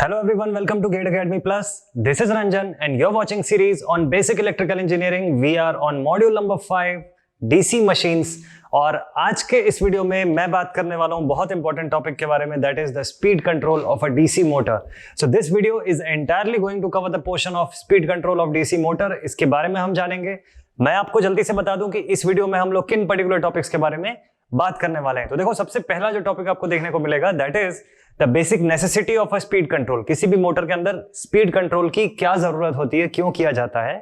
Hello everyone, welcome to Gate Academy Plus. This is Ranjan and you're watching series on Basic Electrical Engineering. We are on module number 5 DC Machines. और आज के इस video में मैं बात करने वाला हूं बहुत इंपॉर्टेंट टॉपिक के बारे में, that is the speed control of a DC motor. So this video is entirely going to cover the portion of speed control of DC motor. इसके बारे में हम जानेंगे. मैं आपको जल्दी से बता दूं कि इस वीडियो में हम लोग किन पर्टिकुलर टॉपिक्स के बारे में बात करने वाले हैं. तो देखो, सबसे पहला जो टॉपिक आपको देखने को मिलेगा that is the basic necessity of a speed control. किसी भी मोटर के अंदर स्पीड कंट्रोल की क्या जरूरत होती है, क्यों किया जाता है,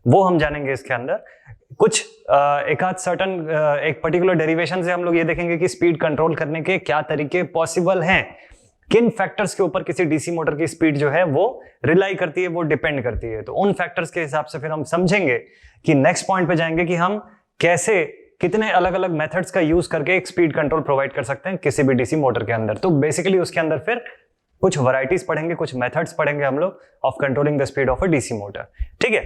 वो हम जानेंगे इसके अंदर. कुछ एक आध सर्टन एक पर्टिकुलर डेरिवेशन से हम लोग ये देखेंगे कि स्पीड कंट्रोल करने के क्या तरीके पॉसिबल हैं, किन फैक्टर्स के ऊपर किसी डीसी मोटर की स्पीड जो है वो रिलाई करती है, वो डिपेंड करती है. तो उन फैक्टर्स के हिसाब से फिर हम समझेंगे कि नेक्स्ट पॉइंट पे जाएंगे कि हम कैसे कितने अलग अलग मेथड्स का यूज करके एक स्पीड कंट्रोल प्रोवाइड कर सकते हैं किसी भी डीसी मोटर के अंदर. तो बेसिकली उसके अंदर फिर कुछ वैरायटीज पढ़ेंगे, कुछ मेथड्स पढ़ेंगे हम लोग of controlling the speed of a DC motor. ठीक है.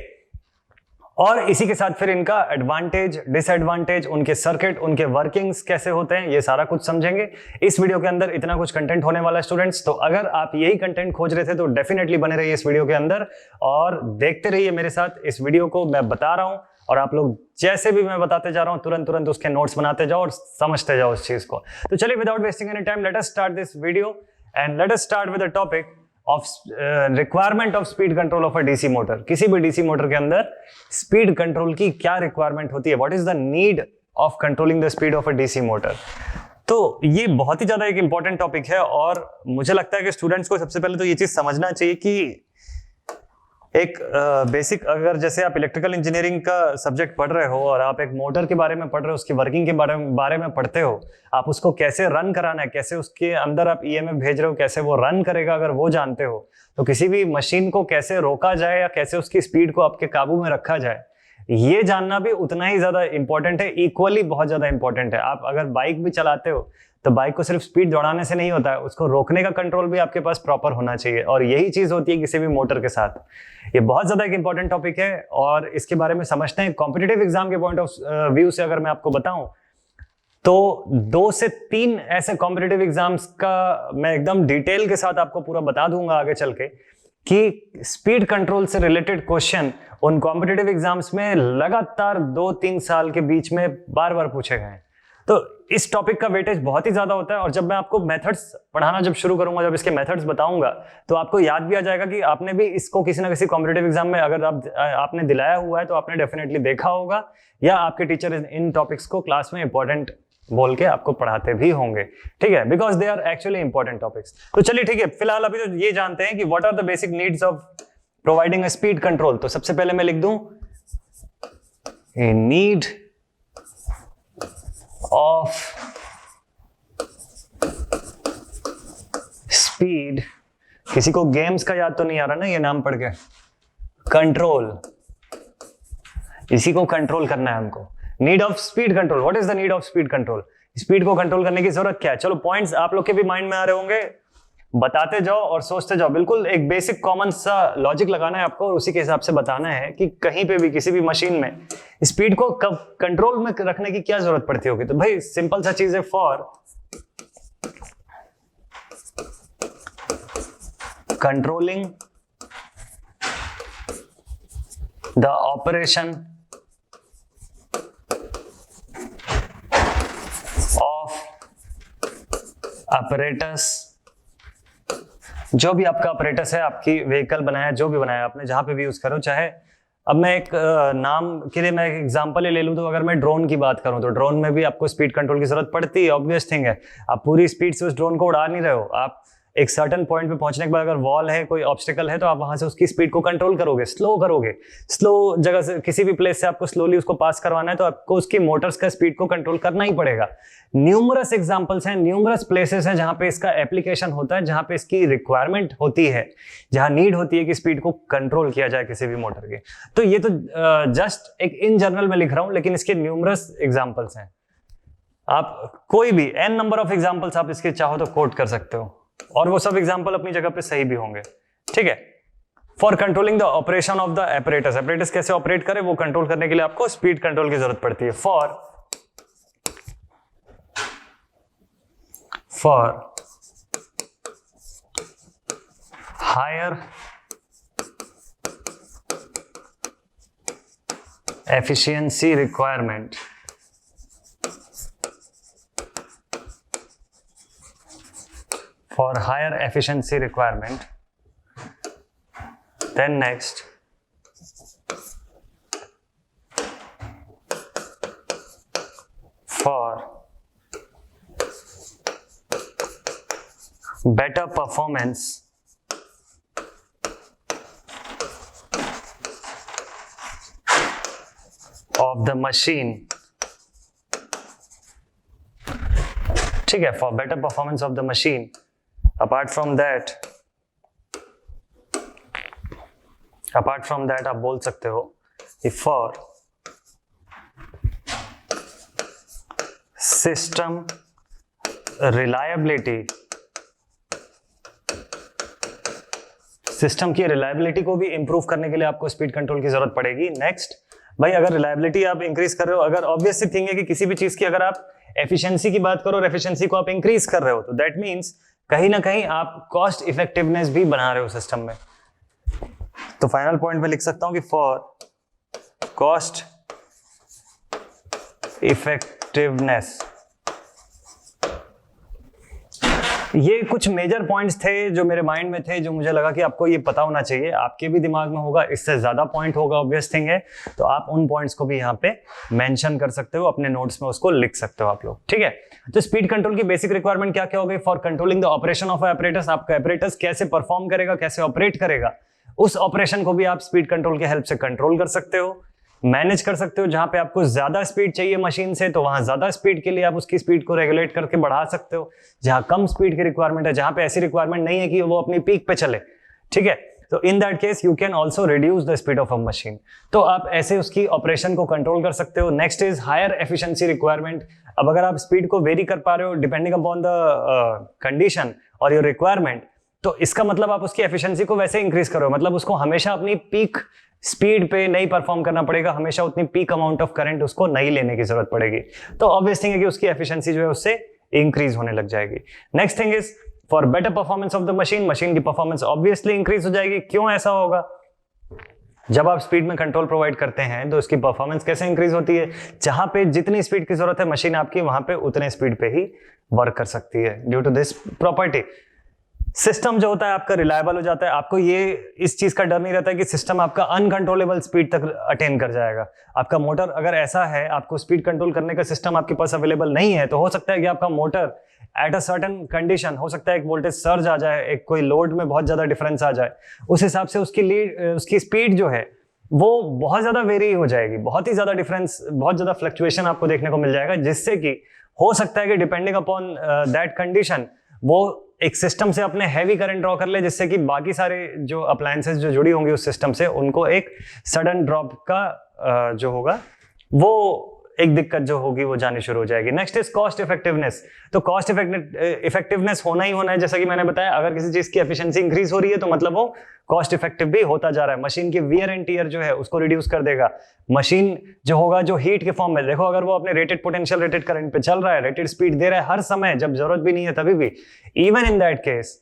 और इसी के साथ फिर इनका एडवांटेज, डिसएडवांटेज, उनके सर्किट, उनके वर्किंग्स कैसे होते हैं, ये सारा कुछ समझेंगे. इस वीडियो के अंदर इतना कुछ कंटेंट होने वाला है स्टूडेंट्स. तो अगर आप यही कंटेंट खोज रहे थे तो डेफिनेटली बने रहिए इस वीडियो के अंदर और देखते रहिए मेरे साथ इस वीडियो को. मैं बता रहा हूं और आप लोग जैसे भी मैं बताते जा रहा हूं तुरंत तुरंत उसके नोट्स बनाते जाओ और समझते जाओ उस चीज को. तो चलिए, without wasting any time, let us start this video and let us start with the topic of requirement of speed control of a DC motor. किसी भी डीसी मोटर के अंदर स्पीड कंट्रोल की क्या रिक्वायरमेंट होती है, what is the need of controlling the speed of a DC motor. तो ये बहुत ही ज्यादा एक इंपॉर्टेंट टॉपिक है और मुझे लगता है कि स्टूडेंट्स को सबसे पहले तो ये चीज समझना चाहिए कि एक बेसिक, अगर जैसे आप इलेक्ट्रिकल इंजीनियरिंग का सब्जेक्ट पढ़ रहे हो और आप एक मोटर के बारे में पढ़ रहे हो, उसकी वर्किंग के बारे में पढ़ते हो, आप उसको कैसे रन कराना है, कैसे उसके अंदर आप ईएमएफ भेज रहे हो, कैसे वो रन करेगा, अगर वो जानते हो तो किसी भी मशीन को कैसे रोका जाए या कैसे उसकी स्पीड को आपके काबू में रखा जाए, ये जानना भी उतना ही ज्यादा इंपॉर्टेंट है, इक्वली बहुत ज्यादा इंपॉर्टेंट है. आप अगर बाइक भी चलाते हो तो बाइक को सिर्फ स्पीड दौड़ाने से नहीं होता है, उसको रोकने का कंट्रोल भी आपके पास प्रॉपर होना चाहिए. और यही चीज होती है किसी भी मोटर के साथ. ये बहुत ज्यादा एक इंपॉर्टेंट टॉपिक है और इसके बारे में समझते हैं. कॉम्पिटिटिव एग्जाम के पॉइंट ऑफ व्यू से अगर मैं आपको बताऊं तो 2 से 3 ऐसे कॉम्पिटिटिव एग्जाम्स का मैं एकदम डिटेल के साथ आपको पूरा बता दूंगा आगे चल के कि स्पीड कंट्रोल से रिलेटेड क्वेश्चन उन कॉम्पिटिटिव एग्जाम्स में लगातार 2-3 साल के बीच में बार बार पूछे गए हैं. तो इस टॉपिक का वेटेज बहुत ही ज्यादा होता है और जब मैं आपको मेथड्स पढ़ाना जब शुरू करूंगा, जब इसके मेथड्स बताऊंगा, तो आपको याद भी आ जाएगा कि आपने भी इसको किसी ना किसी कॉम्पिटिटिव एग्जाम में अगर आपने दिलाया हुआ है तो आपने डेफिनेटली देखा होगा या आपके टीचर इन टॉपिक्स को क्लास में इंपॉर्टेंट बोल के आपको पढ़ाते भी होंगे. ठीक है, because they are actually important topics. तो चलिए ठीक है, फिलहाल अभी तो ये जानते हैं कि what are the basic needs of providing a speed control. तो सबसे पहले मैं लिख दूं ए नीड ऑफ स्पीड. किसी को गेम्स का याद तो नहीं आ रहा ना ये नाम पढ़ के? कंट्रोल, इसी को कंट्रोल करना है हमको. Need of speed control. What is the need of speed control? Speed को कंट्रोल करने की जरूरत क्या है? चलो, पॉइंट्स आप लोग के भी माइंड में आ रहे होंगे, बताते जाओ और सोचते जाओ. बिल्कुल एक बेसिक कॉमन सा लॉजिक लगाना है आपको और उसी के हिसाब से बताना है कि कहीं पे भी किसी भी मशीन में स्पीड को कब कंट्रोल में रखने की क्या जरूरत पड़ती होगी. तो भाई सिंपल सा चीज है, for controlling the operation of apparatus. जो भी आपका अपरेटस है, आपकी व्हीकल बनाया, जो भी बनाया आपने, जहां पे भी यूज करो, चाहे अब मैं एक नाम के लिए मैं एक एग्जांपल ले लूं तो अगर मैं ड्रोन की बात करूं तो ड्रोन में भी आपको स्पीड कंट्रोल की जरूरत पड़ती है, ऑब्वियस थिंग है. आप पूरी स्पीड से उस ड्रोन को उड़ा नहीं रहे हो. आप एक सर्टेन पॉइंट पे पहुंचने के बाद अगर वॉल है, कोई ऑब्स्टिकल है, तो आप वहां से उसकी स्पीड को कंट्रोल करोगे, स्लो करोगे. स्लो जगह से किसी भी प्लेस से आपको स्लोली उसको पास करवाना है तो आपको उसकी मोटर्स का स्पीड को कंट्रोल करना ही पड़ेगा. न्यूमरस एग्जांपल्स हैं, न्यूमरस प्लेसेस हैं जहां पे इसका एप्लीकेशन होता है, जहां पे इसकी रिक्वायरमेंट होती है, जहां नीड होती है कि स्पीड को कंट्रोल किया जाए किसी भी मोटर के. तो ये तो जस्ट एक इन जनरल में लिख रहा हूं, लेकिन इसके न्यूमरस एग्जांपल्स हैं. आप कोई भी n नंबर ऑफ एग्जांपल्स आप इसके चाहो तो कोट कर सकते हो और वो सब एग्जांपल अपनी जगह पे सही भी होंगे. ठीक है. For controlling the operation of the apparatus. Apparatus कैसे ऑपरेट करे वो कंट्रोल करने के लिए आपको स्पीड कंट्रोल की जरूरत पड़ती है. For higher efficiency requirement for higher efficiency requirement. Then next, for better performance of the machine. ठीक है, for better performance of the machine. apart from that आप बोल सकते हो कि for system reliability, सिस्टम की रिलायबिलिटी को भी इंप्रूव करने के लिए आपको स्पीड कंट्रोल की जरूरत पड़ेगी. नेक्स्ट भाई, अगर रिलायबिलिटी आप इंक्रीज कर रहे हो, अगर ऑब्वियस सी थिंग है कि किसी भी चीज की अगर आप एफिशिएंसी की बात करो और एफिशिएंसी को आप इंक्रीज कर रहे हो, तो दैट मींस कहीं ना कहीं आप कॉस्ट इफेक्टिवनेस भी बना रहे हो सिस्टम में. तो फाइनल पॉइंट में लिख सकता हूं कि फॉर कॉस्ट इफेक्टिवनेस. ये कुछ मेजर पॉइंट्स थे जो मेरे माइंड में थे, जो मुझे लगा कि आपको ये पता होना चाहिए. आपके भी दिमाग में होगा, इससे ज्यादा पॉइंट होगा, ऑब्वियस थिंग है. तो आप उन पॉइंट्स को भी यहाँ पे मेंशन कर सकते हो, अपने नोट्स में उसको लिख सकते हो आप लोग. ठीक है, तो स्पीड कंट्रोल की बेसिक रिक्वायरमेंट क्या क्या हो गई? For controlling the operation of apparatus, आपका एपरेटस कैसे परफॉर्म करेगा, कैसे ऑपरेट करेगा, उस ऑपरेशन को भी आप स्पीड कंट्रोल के हेल्प से कंट्रोल कर सकते हो, मैनेज कर सकते हो. जहां पे आपको ज्यादा स्पीड चाहिए मशीन से, तो वहां ज्यादा स्पीड के लिए आप उसकी स्पीड को रेगुलेट करके बढ़ा सकते हो. जहां कम स्पीड की रिक्वायरमेंट है, जहां पे ऐसी रिक्वायरमेंट नहीं है कि वो अपनी पीक पे चले, ठीक है, तो in that case you can also reduce the speed of a machine. तो आप ऐसे उसकी ऑपरेशन को कंट्रोल कर सकते हो. Next is higher efficiency requirement. अब अगर आप स्पीड को वेरी कर पा रहे हो डिपेंडिंग अपॉन द कंडीशन और योर रिक्वायरमेंट, तो इसका मतलब आप उसकी एफिशिएंसी को वैसे इंक्रीज करो. मतलब उसको हमेशा अपनी पीक स्पीड पे नहीं परफॉर्म करना पड़ेगा, हमेशा उतनी पीक अमाउंट ऑफ करंट उसको नहीं लेने की जरूरत पड़ेगी. तो ऑब्वियस थिंग है कि उसकी एफिशिएंसी जो है उससे इंक्रीज होने लग जाएगी. Next thing is for better performance of the machine. Machine की परफॉर्मेंस ऑब्वियसली इंक्रीज हो जाएगी. क्यों ऐसा होगा? जब आप स्पीड में कंट्रोल प्रोवाइड करते हैं तो उसकी परफॉर्मेंस कैसे इंक्रीज होती है? जहां पे जितनी स्पीड की जरूरत है मशीन आपकी, वहां पे उतने स्पीड पे ही वर्क कर सकती है. Due to this property system जो होता है आपका रिलायबल हो जाता है. आपको ये इस चीज का डर नहीं रहता है कि सिस्टम आपका अनकंट्रोलेबल स्पीड तक अटेन कर जाएगा. आपका मोटर अगर ऐसा है, आपको स्पीड कंट्रोल करने का सिस्टम आपके पास अवेलेबल नहीं है, तो हो सकता है कि आपका motor at a certain condition, हो सकता है एक वोल्टेज सर्ज आ जाए, एक कोई लोड में बहुत ज्यादा डिफरेंस आ जाए, उस हिसाब से उसकी स्पीड जो है वो बहुत ज्यादा वेरी हो जाएगी, बहुत ही ज्यादा डिफरेंस, बहुत ज्यादा फ्लक्चुएशन आपको देखने को मिल जाएगा, जिससे कि हो सकता है कि डिपेंडिंग अपॉन दैट कंडीशन वो एक सिस्टम से अपने हैवी करंट ड्रॉ कर ले, जिससे कि बाकी सारे जो अप्लायंसेस जो जुड़ी होंगी उस सिस्टम से, उनको एक सडन ड्रॉप का जो होगा वो एक दिक्कत जो होगी वो जानी शुरू हो जाएगी. Next is cost effectiveness. तो कॉस्ट इफेक्टिवनेस होना ही होना है. जैसा कि मैंने बताया, अगर किसी चीज की एफिशिएंसी इंक्रीज हो रही है तो मतलब वो कॉस्ट इफेक्टिव भी होता जा रहा है. मशीन की वियर एंड टियर जो है उसको रिड्यूस कर देगा. मशीन जो होगा जो हीट के फॉर्म में, देखो अगर वो अपने रेटेड पोटेंशियल रेटेड करंट पे चल रहा है, रेटेड स्पीड दे रहा है हर समय, जब जरूरत भी नहीं है तभी भी, इवन इन दैट केस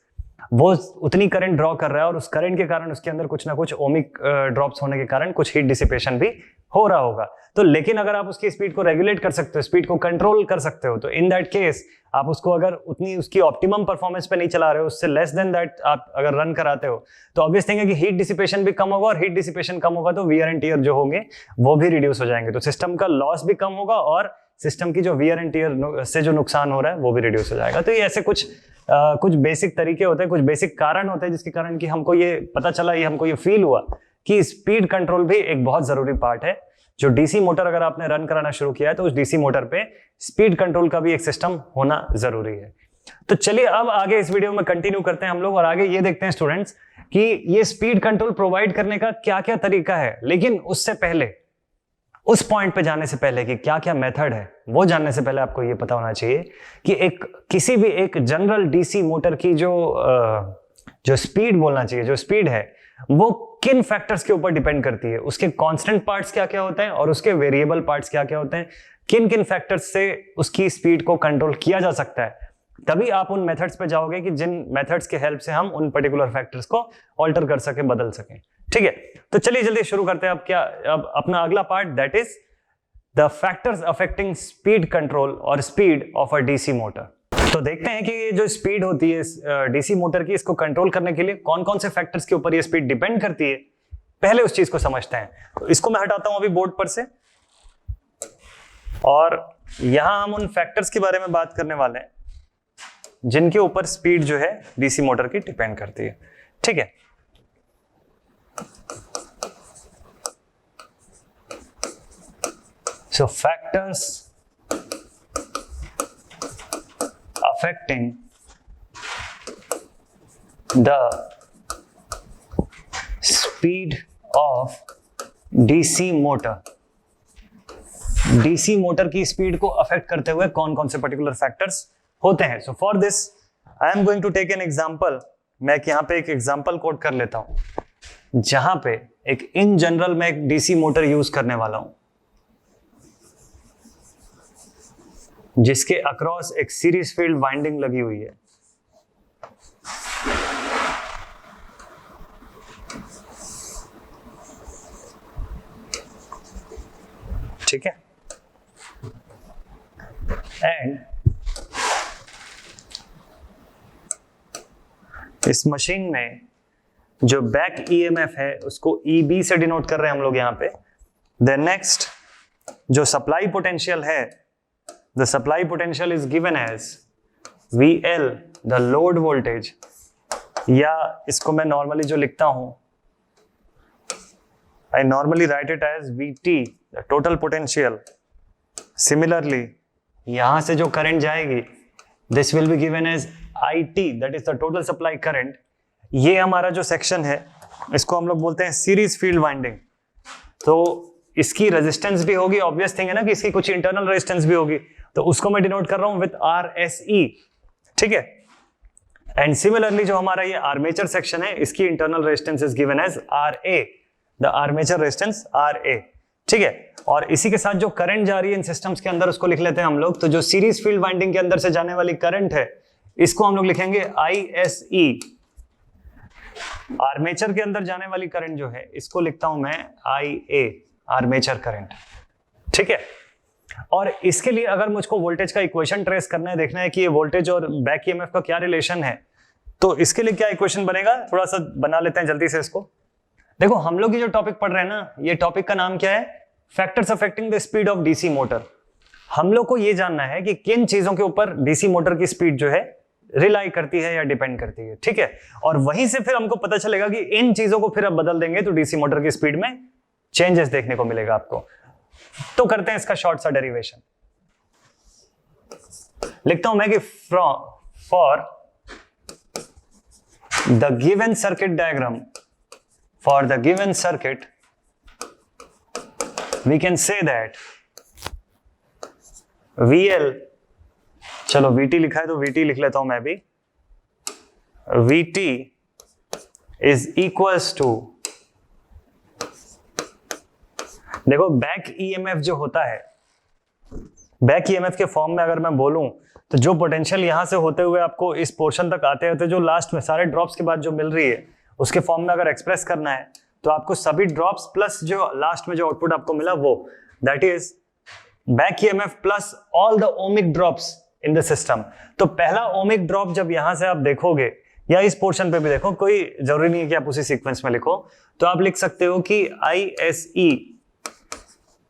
वो उतनी करंट ड्रॉ कर रहा है और उस करंट के कारण उसके अंदर कुछ ना कुछ ओमिक ड्रॉप्स होने के कारण कुछ हीट डिसिपेशन भी हो रहा होगा. तो लेकिन अगर आप उसकी स्पीड को रेगुलेट कर सकते हो, स्पीड को कंट्रोल कर सकते हो, तो इन दैट केस आप उसको अगर उतनी उसकी ऑप्टिमम परफॉर्मेंस पे नहीं चला रहे हो, उससे लेस देन दैट आप अगर रन कराते हो, तो ऑब्वियस थिंग है कि हीट डिसिपेशन भी कम होगा, और हीट डिसिपेशन कम होगा तो वियर एंड टियर जो होंगे वो भी रिड्यूस हो जाएंगे. तो सिस्टम का लॉस भी कम होगा और सिस्टम की जो वियर एंड टियर से जो नुकसान हो रहा है वो भी रिड्यूस हो जाएगा. तो ये ऐसे कुछ बेसिक तरीके होते हैं, कुछ बेसिक कारण होते हैं जिसके कारण कि हमको ये पता चला, ये हमको ये फील हुआ कि स्पीड कंट्रोल भी एक बहुत जरूरी पार्ट है. जो डीसी मोटर अगर आपने रन कराना शुरू किया है तो उस डीसी मोटर पे स्पीड कंट्रोल का भी एक सिस्टम होना जरूरी है. तो चलिए अब आगे इस वीडियो में कंटिन्यू करते हैं हम लोग, और आगे ये देखते हैं स्टूडेंट्स कि ये स्पीड कंट्रोल प्रोवाइड करने का क्या क्या तरीका है. लेकिन उससे पहले, उस पॉइंट पे जाने से पहले कि क्या क्या मेथड है, वो जानने से पहले आपको ये पता होना चाहिए कि किसी भी एक जनरल डीसी मोटर की जो स्पीड बोलना चाहिए, जो स्पीड है वो किन फैक्टर्स के ऊपर डिपेंड करती है. उसके कांस्टेंट पार्ट्स क्या क्या होते हैं और उसके वेरिएबल पार्ट्स क्या क्या होते हैं. किन किन फैक्टर्स से उसकी स्पीड को कंट्रोल किया जा सकता है. तभी आप उन मेथड्स पे जाओगे कि जिन मेथड्स के हेल्प से हम उन पर्टिकुलर फैक्टर्स को ऑल्टर कर सके, बदल सकें। ठीक है, तो चलिए जल्दी शुरू करते हैं। अब अपना अगला part, that is the factors affecting speed control और speed of a DC motor. तो देखते हैं कि ये जो स्पीड होती है डीसी मोटर की, इसको कंट्रोल करने के लिए कौन कौन से फैक्टर्स के ऊपर ये स्पीड डिपेंड करती है। पहले उस चीज को समझते हैं। तो इसको मैं हटाता हूं अभी बोर्ड पर से, और यहां हम उन फैक्टर्स के बारे में बात करने वाले हैं जिनके ऊपर स्पीड जो है डीसी मोटर की डिपेंड करती है। ठीक है, so factors affecting the speed of DC motor। DC motor की स्पीड को अफेक्ट करते हुए कौन कौन से पर्टिकुलर फैक्टर्स होते हैं। So for this I am going to take an example. मैं यहां पे एक एग्जांपल कोट कर लेता हूं जहां पे एक इन जनरल मैं एक डीसी मोटर यूज करने वाला हूं जिसके अक्रॉस एक सीरीज फील्ड वाइंडिंग लगी हुई है। ठीक है, एंड इस मशीन में जो बैक ईएमएफ है उसको ईबी से डिनोट कर रहे हैं हम लोग यहां पे। देन नेक्स्ट जो सप्लाई पोटेंशियल है, the supply potential is given as VL, the load voltage, या इसको मैं नॉर्मली जो लिखता हूं, I normally write it as VT, the total potential. Similarly, यहां से जो करंट जाएगी, this will be given as IT, that is the total supply current. ये हमारा जो सेक्शन है इसको हम लोग बोलते हैं सीरीज फील्ड वाइंडिंग। तो इसकी रेजिस्टेंस भी होगी, ऑब्वियस थिंग है ना कि इसकी कुछ इंटरनल रेजिस्टेंस भी होगी, तो उसको मैं डिनोट कर रहा हूं विद RSE। ठीक है, एंड सिमिलरली जो हमारा ये आर्मेचर सेक्शन है इसकी internal resistance is given as RA, the armature resistance RA। ठीक है, और इसी के साथ जो करंट जा रही है इन सिस्टम्स के अंदर उसको लिख लेते हैं हम लोग। तो जो सीरीज फील्ड वाइंडिंग के अंदर से जाने वाली करंट है इसको हम लोग लिखेंगे ISE। आर्मेचर के अंदर जाने वाली करंट जो है इसको लिखता हूं मैं IA, आर्मेचर करंट। ठीक है, और इसके लिए अगर मुझको वोल्टेज का इक्वेशन ट्रेस करना है, देखना है कि ये वोल्टेज और बैक ईएमएफ का क्या रिलेशन है, तो इसके लिए क्या इक्वेशन बनेगा, थोड़ा सा बना लेते हैं जल्दी से इसको। देखो हम लोग ये जो टॉपिक पढ़ रहे हैं ना, ये टॉपिक का नाम क्या है, factors affecting the speed of DC motor. हम लोग को ये जानना है कि किन चीजों के ऊपर डीसी मोटर की स्पीड जो है रिलाई करती है या डिपेंड करती है। ठीक है, और वहीं से फिर हमको पता चलेगा कि इन चीजों को फिर अब बदल देंगे तो डीसी मोटर की स्पीड में चेंजेस देखने को मिलेगा आपको। तो करते हैं इसका शॉर्ट सा डेरिवेशन। लिखता हूं मैं कि for the given circuit diagram, for the given circuit we can say that VL, चलो VT लिखा है तो VT लिख लेता हूं मैं भी, VT इज इक्वल्स टू, देखो बैक ईएमएफ जो होता है, बैक ईएमएफ के फॉर्म में अगर मैं बोलूं तो जो पोटेंशियल यहां से होते हुए आपको इस पोर्शन तक आते होते जो लास्ट में सारे ड्रॉप्स के बाद जो मिल रही है उसके फॉर्म में अगर एक्सप्रेस करना है तो आपको सभी ड्रॉप्स प्लस जो लास्ट में जो आउटपुट आपको मिला वो, that is back EMF plus all the ohmic drops in the system. तो पहला ओमिक ड्रॉप जब यहां से आप देखोगे या इस पोर्शन पे भी देखो, कोई जरूरी नहीं है कि आप उसी सीक्वेंस में लिखो, तो आप लिख सकते हो कि ISE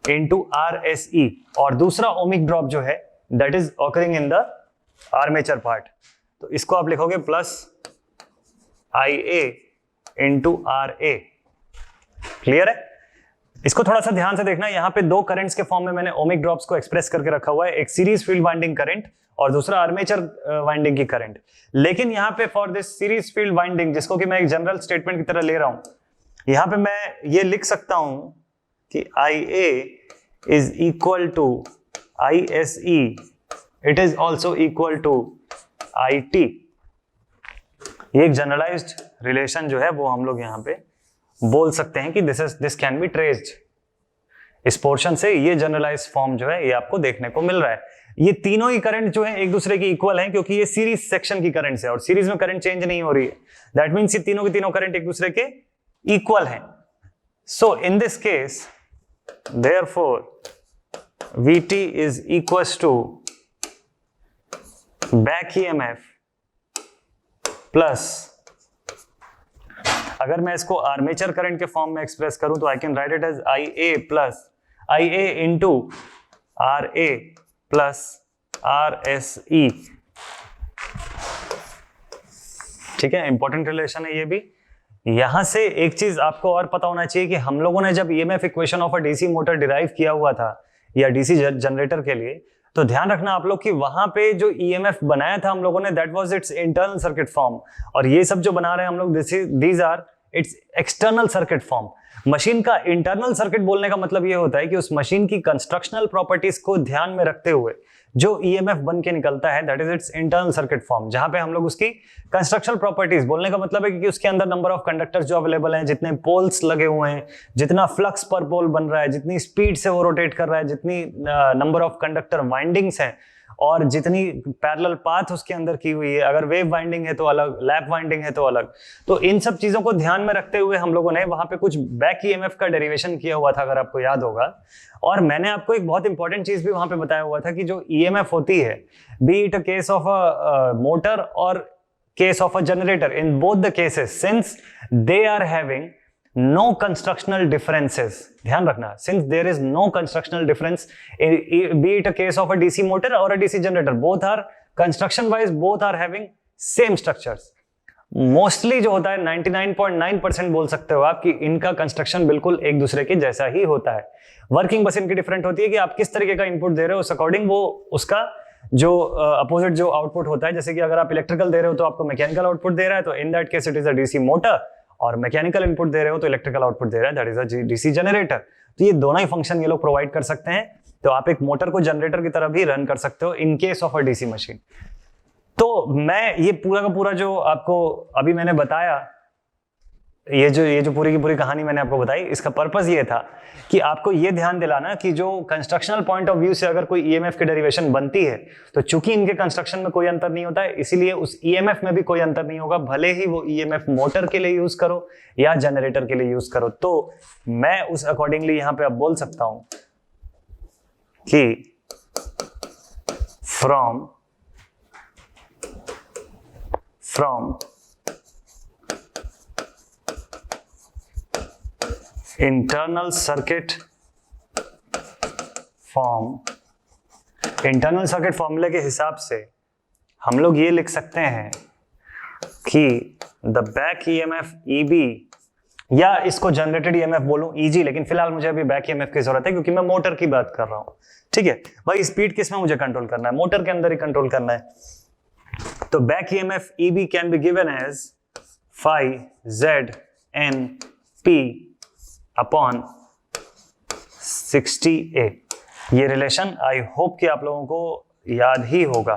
into RSE, और दूसरा ओमिक ड्रॉप जो है that is occurring in the armature part, तो इसको आप लिखोगे plus IA into RA। Clear है? इसको थोड़ा सा ध्यान से देखना, यहां पे दो करंट्स के फॉर्म में मैंने ओमिक ड्रॉप्स को एक्सप्रेस करके रखा हुआ है, एक सीरीज फील्ड वाइंडिंग करंट और दूसरा आर्मेचर वाइंडिंग की करंट। लेकिन यहां पे for this series field winding, जिसको कि मैं एक जनरल स्टेटमेंट की तरह ले रहा हूं, यहां पे मैं ये लिख सकता हूं कि IA is equal to ISE, it is also equal to IT। ये एक जनरलाइज्ड रिलेशन जो है वो हम लोग यहां पे बोल सकते हैं कि दिस कैन बी ट्रेस्ड। इस पोर्शन से ये जनरलाइज्ड फॉर्म जो है ये आपको देखने को मिल रहा है। ये तीनों ही करंट जो है एक दूसरे के इक्वल हैं, क्योंकि ये सीरीज सेक्शन की करंट है और सीरीज में करंट चेंज नहीं हो रही है। दैट मीन्स ये तीनों के तीनों करंट एक दूसरे के इक्वल हैं। So in this case therefore Vt is equals to back EMF plus, अगर मैं इसको आर्मेचर करंट के फॉर्म में एक्सप्रेस करूं तो I can write it as IA plus IA into RA plus RSE। ठीक है, इंपॉर्टेंट रिलेशन है ये भी। यहां से एक चीज आपको और पता होना चाहिए कि हम लोगों ने जब EMF equation of a DC motor derive किया हुआ था या डीसी जनरेटर के लिए, तो ध्यान रखना आप लोग कि वहां पे जो EMF बनाया था हम लोगों ने, that was its internal circuit form, और ये सब जो बना रहे हैं हम लोग these are its external circuit form. Machine का इंटरनल सर्किट बोलने का मतलब ये होता है कि उस मशीन की कंस्ट्रक्शनल प्रॉपर्टीज को ध्यान में रखते हुए जो EMF बन के निकलता है, that is it's internal circuit form, जहां पे हम लोग उसकी कंस्ट्रक्शनल प्रॉपर्टीज बोलने का मतलब है कि उसके अंदर नंबर ऑफ कंडक्टर्स जो अवेलेबल हैं, जितने पोल्स लगे हुए हैं, जितना फ्लक्स पर पोल बन रहा है, जितनी स्पीड से वो रोटेट कर रहा है, जितनी नंबर ऑफ कंडक्टर वाइंडिंग्स हैं, और जितनी पैरेलल पाथ उसके अंदर की हुई है, अगर वेव वाइंडिंग है तो अलग, लैप वाइंडिंग है तो अलग। तो इन सब चीजों को ध्यान में रखते हुए हम लोगों ने वहां पे कुछ बैक EMF का डेरिवेशन किया हुआ था, अगर आपको याद होगा। और मैंने आपको एक बहुत इंपॉर्टेंट चीज भी वहां पे बताया हुआ था कि जो EMF होती है, be it a case of a motor और case of a generator, in both the cases since they are having no constructional differences, ध्यान रखना, since there is no constructional difference, be it a case of a DC motor or a DC generator, both are construction wise both are having same structures. Mostly जो होता है 99.9% बोल सकते हो आप कि इनका कंस्ट्रक्शन बिल्कुल एक दूसरे के जैसा ही होता है। वर्किंग बस इनकी डिफरेंट होती है कि आप किस तरीके का इनपुट दे रहे हो, उस अकॉर्डिंग वो उसका जो अपोजिट जो आउटपुट होता है, जैसे कि अगर आप इलेक्ट्रिकल दे रहे हो तो आपको मैकेनिकल आउटपुट दे रहा है, तो in that case it is a DC motor, और मैकेनिकल इनपुट दे रहे हो तो इलेक्ट्रिकल आउटपुट दे रहा है, that is a DC generator. तो ये दोनों ही फंक्शन ये लोग प्रोवाइड कर सकते हैं। तो आप एक मोटर को जनरेटर की तरह भी रन कर सकते हो in case of a DC machine. तो मैं ये पूरा का पूरा जो आपको अभी मैंने बताया, ये जो पूरी की पूरी कहानी मैंने आपको बताई, इसका पर्पस ये था कि आपको ये ध्यान दिलाना कि जो कंस्ट्रक्शनल पॉइंट ऑफ व्यू से अगर कोई EMF की डेरिवेशन बनती है, तो चूंकि इनके कंस्ट्रक्शन में कोई अंतर नहीं होता है, इसीलिए उस EMF में भी कोई अंतर नहीं होगा, भले ही वो EMF मोटर के लिए यूज करो या जनरेटर के लिए यूज करो। तो मैं उस अकॉर्डिंगली यहां पे अब बोल सकता हूं कि फ्रॉम इंटरनल सर्किट फॉर्मूले के हिसाब से हम लोग ये लिख सकते हैं कि द बैक EMF EB, या इसको जनरेटेड EMF बोलूं EG, लेकिन फिलहाल मुझे अभी बैक EMF की जरूरत है क्योंकि मैं मोटर की बात कर रहा हूं। ठीक है भाई, स्पीड किस में मुझे कंट्रोल करना है, मोटर के अंदर ही कंट्रोल करना है। तो back EMF EB can be given as phi ZNP upon 60A। ये रिलेशन आई होप कि आप लोगों को याद ही होगा,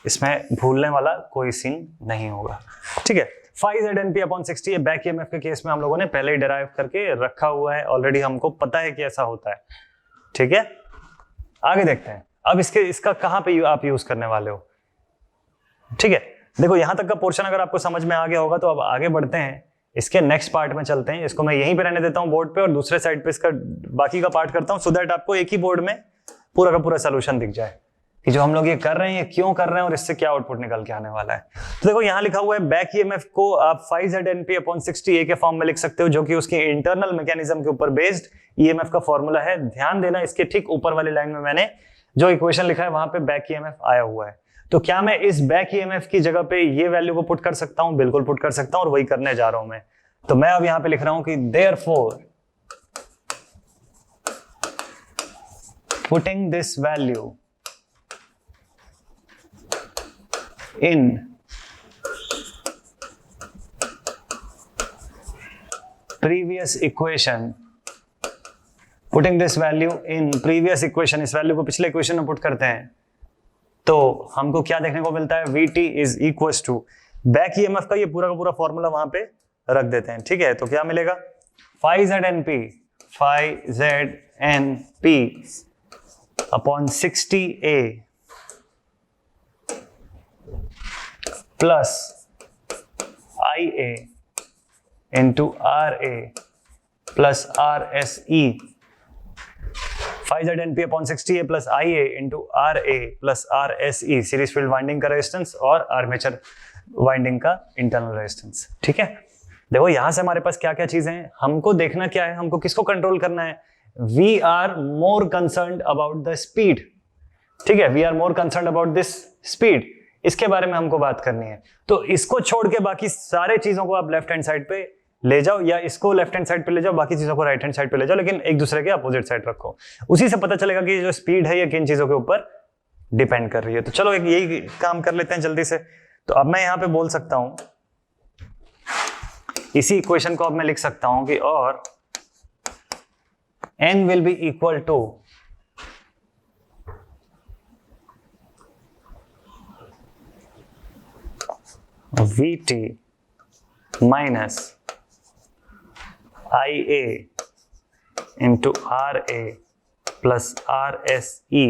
इसमें भूलने वाला कोई सीन नहीं होगा। ठीक है, phi ZNP upon 60A back EMF के केस में हम लोगों ने पहले ही डिराइव करके रखा हुआ है, ऑलरेडी हमको पता है कि ऐसा होता है। ठीक है, आगे देखते हैं अब इसका कहां पे आप यूज करने वाले हो। ठीक है, देखो यहां तक का पोर्शन अगर आपको समझ में आ गया होगा तो अब आगे बढ़ते हैं, इसके नेक्स्ट पार्ट में चलते हैं। इसको मैं यहीं पे रहने देता हूं बोर्ड पे और दूसरे साइड पे इसका बाकी का पार्ट करता हूं, सो दैट आपको एक ही बोर्ड में पूरा का पूरा सोल्यूशन दिख जाए कि जो हम लोग ये कर रहे हैं ये क्यों कर रहे हैं और इससे क्या आउटपुट निकल के आने वाला है। तो देखो यहां लिखा हुआ है बैक EMF को आप phi ZNP अपॉन 60A के फॉर्म में लिख सकते हो, जो कि उसके इंटरनल मैकेनिज्म के ऊपर बेस्ड EMF का फॉर्मूला है। ध्यान देना, इसके ठीक ऊपर वाली लाइन में मैंने जो इक्वेशन लिखा है वहां पे बैक EMF आया हुआ है। तो क्या मैं इस बैक EMF की जगह पे ये वैल्यू को पुट कर सकता हूं? बिल्कुल पुट कर सकता हूं, और वही करने जा रहा हूं मैं। तो मैं अब यहां पे लिख रहा हूं कि therefore putting this value in previous equation, putting this value in previous equation, इस वैल्यू को पिछले इक्वेशन में पुट करते हैं तो हमको क्या देखने को मिलता है, Vt is equal to back EMF का ये पूरा का पूरा फॉर्मूला वहां पे रख देते हैं। ठीक है, तो क्या मिलेगा, phi ZNP upon 60A plus IA into RA plus RSE 5ZNP upon 60A plus IA into RA plus RSE series field winding का रेजिस्टेंस और आर्मेचर वाइंडिंग का इंटरनल रेजिस्टेंस। ठीक है, देखो यहां से हमारे पास क्या क्या चीजें हैं, हमको देखना क्या है, हमको किसको कंट्रोल करना है। We are more concerned about the speed. ठीक है, we are more concerned about this speed, इसके बारे में हमको बात करनी है। तो इसको छोड़ के बाकी सारे चीजों को आप लेफ्ट हैंड साइड पे ले जाओ, या इसको लेफ्ट हैंड साइड पे ले जाओ, बाकी चीजों को राइट हैंड साइड पे ले जाओ, लेकिन एक दूसरे के अपोजिट साइड रखो। उसी से पता चलेगा कि जो स्पीड है ये किन चीजों के ऊपर डिपेंड कर रही है। तो चलो एक यही काम कर लेते हैं जल्दी से। तो अब मैं यहां पे बोल सकता हूं, इसी इक्वेशन को अब मैं लिख सकता हूं कि और n will be equal to VT minus IA into RA plus RSE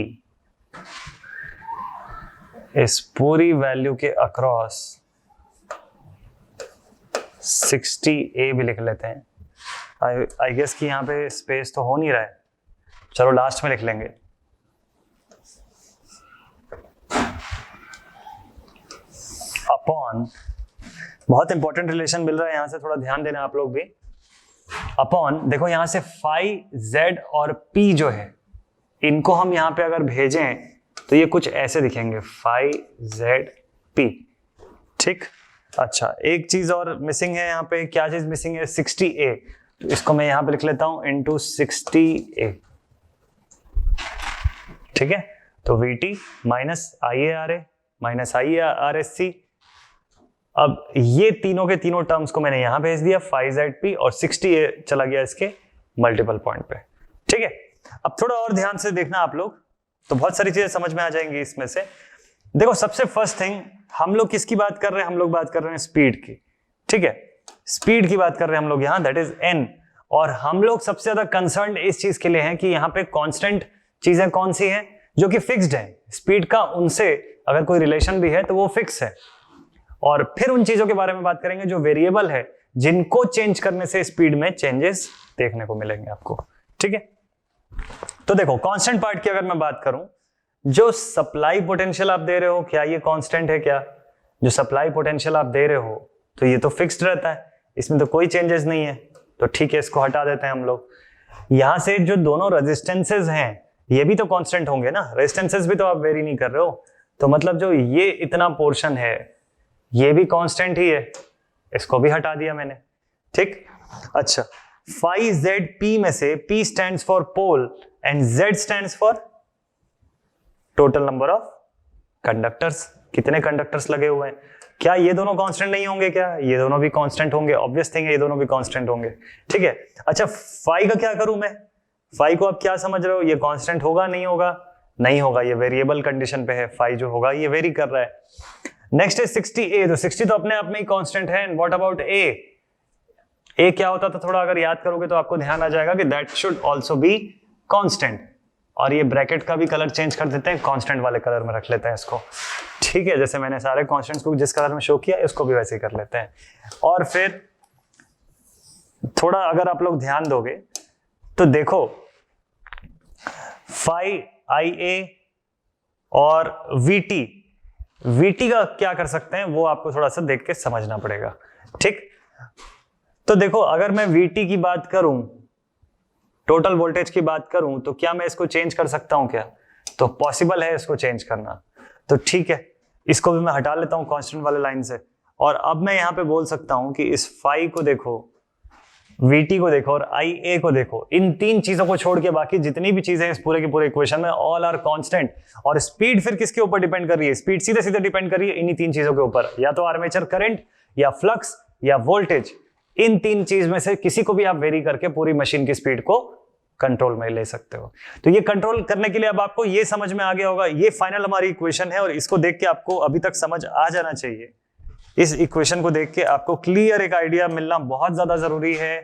इस पूरी वैल्यू के अक्रॉस 60A भी लिख लेते हैं। आई गेस कि यहाँ पे स्पेस तो हो नहीं रहा है, चलो लास्ट में लिख लेंगे। अपॉन, बहुत इंपॉर्टेंट रिलेशन मिल रहा है यहां से, थोड़ा ध्यान देना आप लोग भी। अपॉन, देखो यहां से फाई Z और P जो है, इनको हम यहां पे अगर भेजें तो ये कुछ ऐसे दिखेंगे, फाई ZP। ठीक, अच्छा एक चीज और मिसिंग है यहाँ पे, क्या चीज मिसिंग है, 60A। तो इसको मैं यहां पे लिख लेता हूं इंटू 60A। ठीक है, तो VT minus IARA minus IARSC। अब ये तीनों के तीनों टर्म्स को मैंने यहां भेज दिया, 5ZP और 60A चला गया इसके मल्टीपल पॉइंट पे। ठीक है, अब थोड़ा और ध्यान से देखना आप लोग, तो बहुत सारी चीजें समझ में आ जाएंगी इसमें से। देखो सबसे फर्स्ट थिंग, हम लोग किसकी बात कर रहे हैं, हम लोग बात कर रहे हैं स्पीड की। ठीक है, स्पीड की बात कर रहे हैं हम लोग यहाँ, दैट इज n। और हम लोग सबसे ज्यादा कंसर्न इस चीज के लिए हैं कि यहाँ पे कांस्टेंट चीजें कौन सी हैं जो कि फिक्स्ड है। स्पीड का उनसे अगर कोई रिलेशन भी है तो वो फिक्स है। और फिर उन चीजों के बारे में बात करेंगे जो वेरिएबल है, जिनको चेंज करने से स्पीड में चेंजेस देखने को मिलेंगे आपको। ठीक है, तो देखो कांस्टेंट पार्ट की अगर मैं बात करूं, जो सप्लाई पोटेंशियल आप दे रहे हो, क्या ये कांस्टेंट है? क्या जो सप्लाई पोटेंशियल आप दे रहे हो तो ये तो फिक्स्ड रहता है, इसमें तो कोई चेंजेस नहीं है। तो ठीक है, इसको हटा देते हैं हम लोग। यहां से जो दोनों रेजिस्टेंसेज हैं ये भी तो कांस्टेंट होंगे ना, रेजिस्टेंसेज भी तो आप वेरी नहीं कर रहे हो, तो मतलब जो ये इतना पोर्शन है ये भी कांस्टेंट ही है, इसको भी हटा दिया मैंने। ठीक, अच्छा 5ZP में से P stands for pole and Z stands for total number of conductors, कितने कंडक्टर्स लगे हुए हैं। क्या ये दोनों कांस्टेंट नहीं होंगे? क्या ये दोनों भी कांस्टेंट होंगे? ऑब्वियस थिंग है, ये दोनों भी कांस्टेंट होंगे। ठीक है, अच्छा फाई का क्या करूं मैं? फाई को आप क्या समझ रहे हो, ये कांस्टेंट होगा नहीं होगा? नहीं होगा, ये वेरिएबल कंडीशन पे है, फाई जो होगा ये वेरी कर रहा है। नेक्स्ट है 60A, तो 60 तो अपने आप में ही कांस्टेंट है। And what about A? A क्या होता था, थोड़ा अगर याद करोगे तो आपको ध्यान आ जाएगा कि that should also be constant. और ये ब्रैकेट का भी कलर चेंज कर देते हैं, कांस्टेंट वाले कलर में रख लेते हैं इसको। ठीक है, जैसे मैंने सारे कांस्टेंट्स को जिस कलर में शो किया इसको भी वैसे ही कर लेते हैं। और फिर थोड़ा अगर आप लोग ध्यान दोगे तो देखो फाई IA और VT का क्या कर सकते हैं वो आपको थोड़ा सा देख के समझना पड़ेगा। ठीक, तो देखो अगर मैं VT की बात करूं, टोटल वोल्टेज की बात करूं, तो क्या मैं इसको चेंज कर सकता हूं? क्या तो पॉसिबल है इसको चेंज करना। तो ठीक है, इसको भी मैं हटा लेता हूं कांस्टेंट वाले लाइन से। और अब मैं यहां पे बोल सकता हूं कि इस फाई को देखो, VT को देखो और IA को देखो, इन तीन चीजों को छोड़ के बाकी जितनी भी चीजें इस पूरे के पूरे इक्वेशन में ऑल आर कांस्टेंट। और स्पीड फिर किसके ऊपर डिपेंड कर रही है? स्पीड सीधे सीधे डिपेंड कर रही है इन्हीं तीन चीजों के ऊपर, या तो आर्मेचर करंट या फ्लक्स या वोल्टेज। इन तीन चीज में से किसी को भी आप वेरी करके पूरी मशीन की स्पीड को कंट्रोल में ले सकते हो। तो ये कंट्रोल करने के लिए अब आपको ये समझ में आ गया होगा, ये फाइनल हमारी इक्वेशन है और इसको देख के आपको अभी तक समझ आ जाना चाहिए। इस इक्वेशन को देख के आपको क्लियर एक आइडिया मिलना बहुत ज्यादा जरूरी है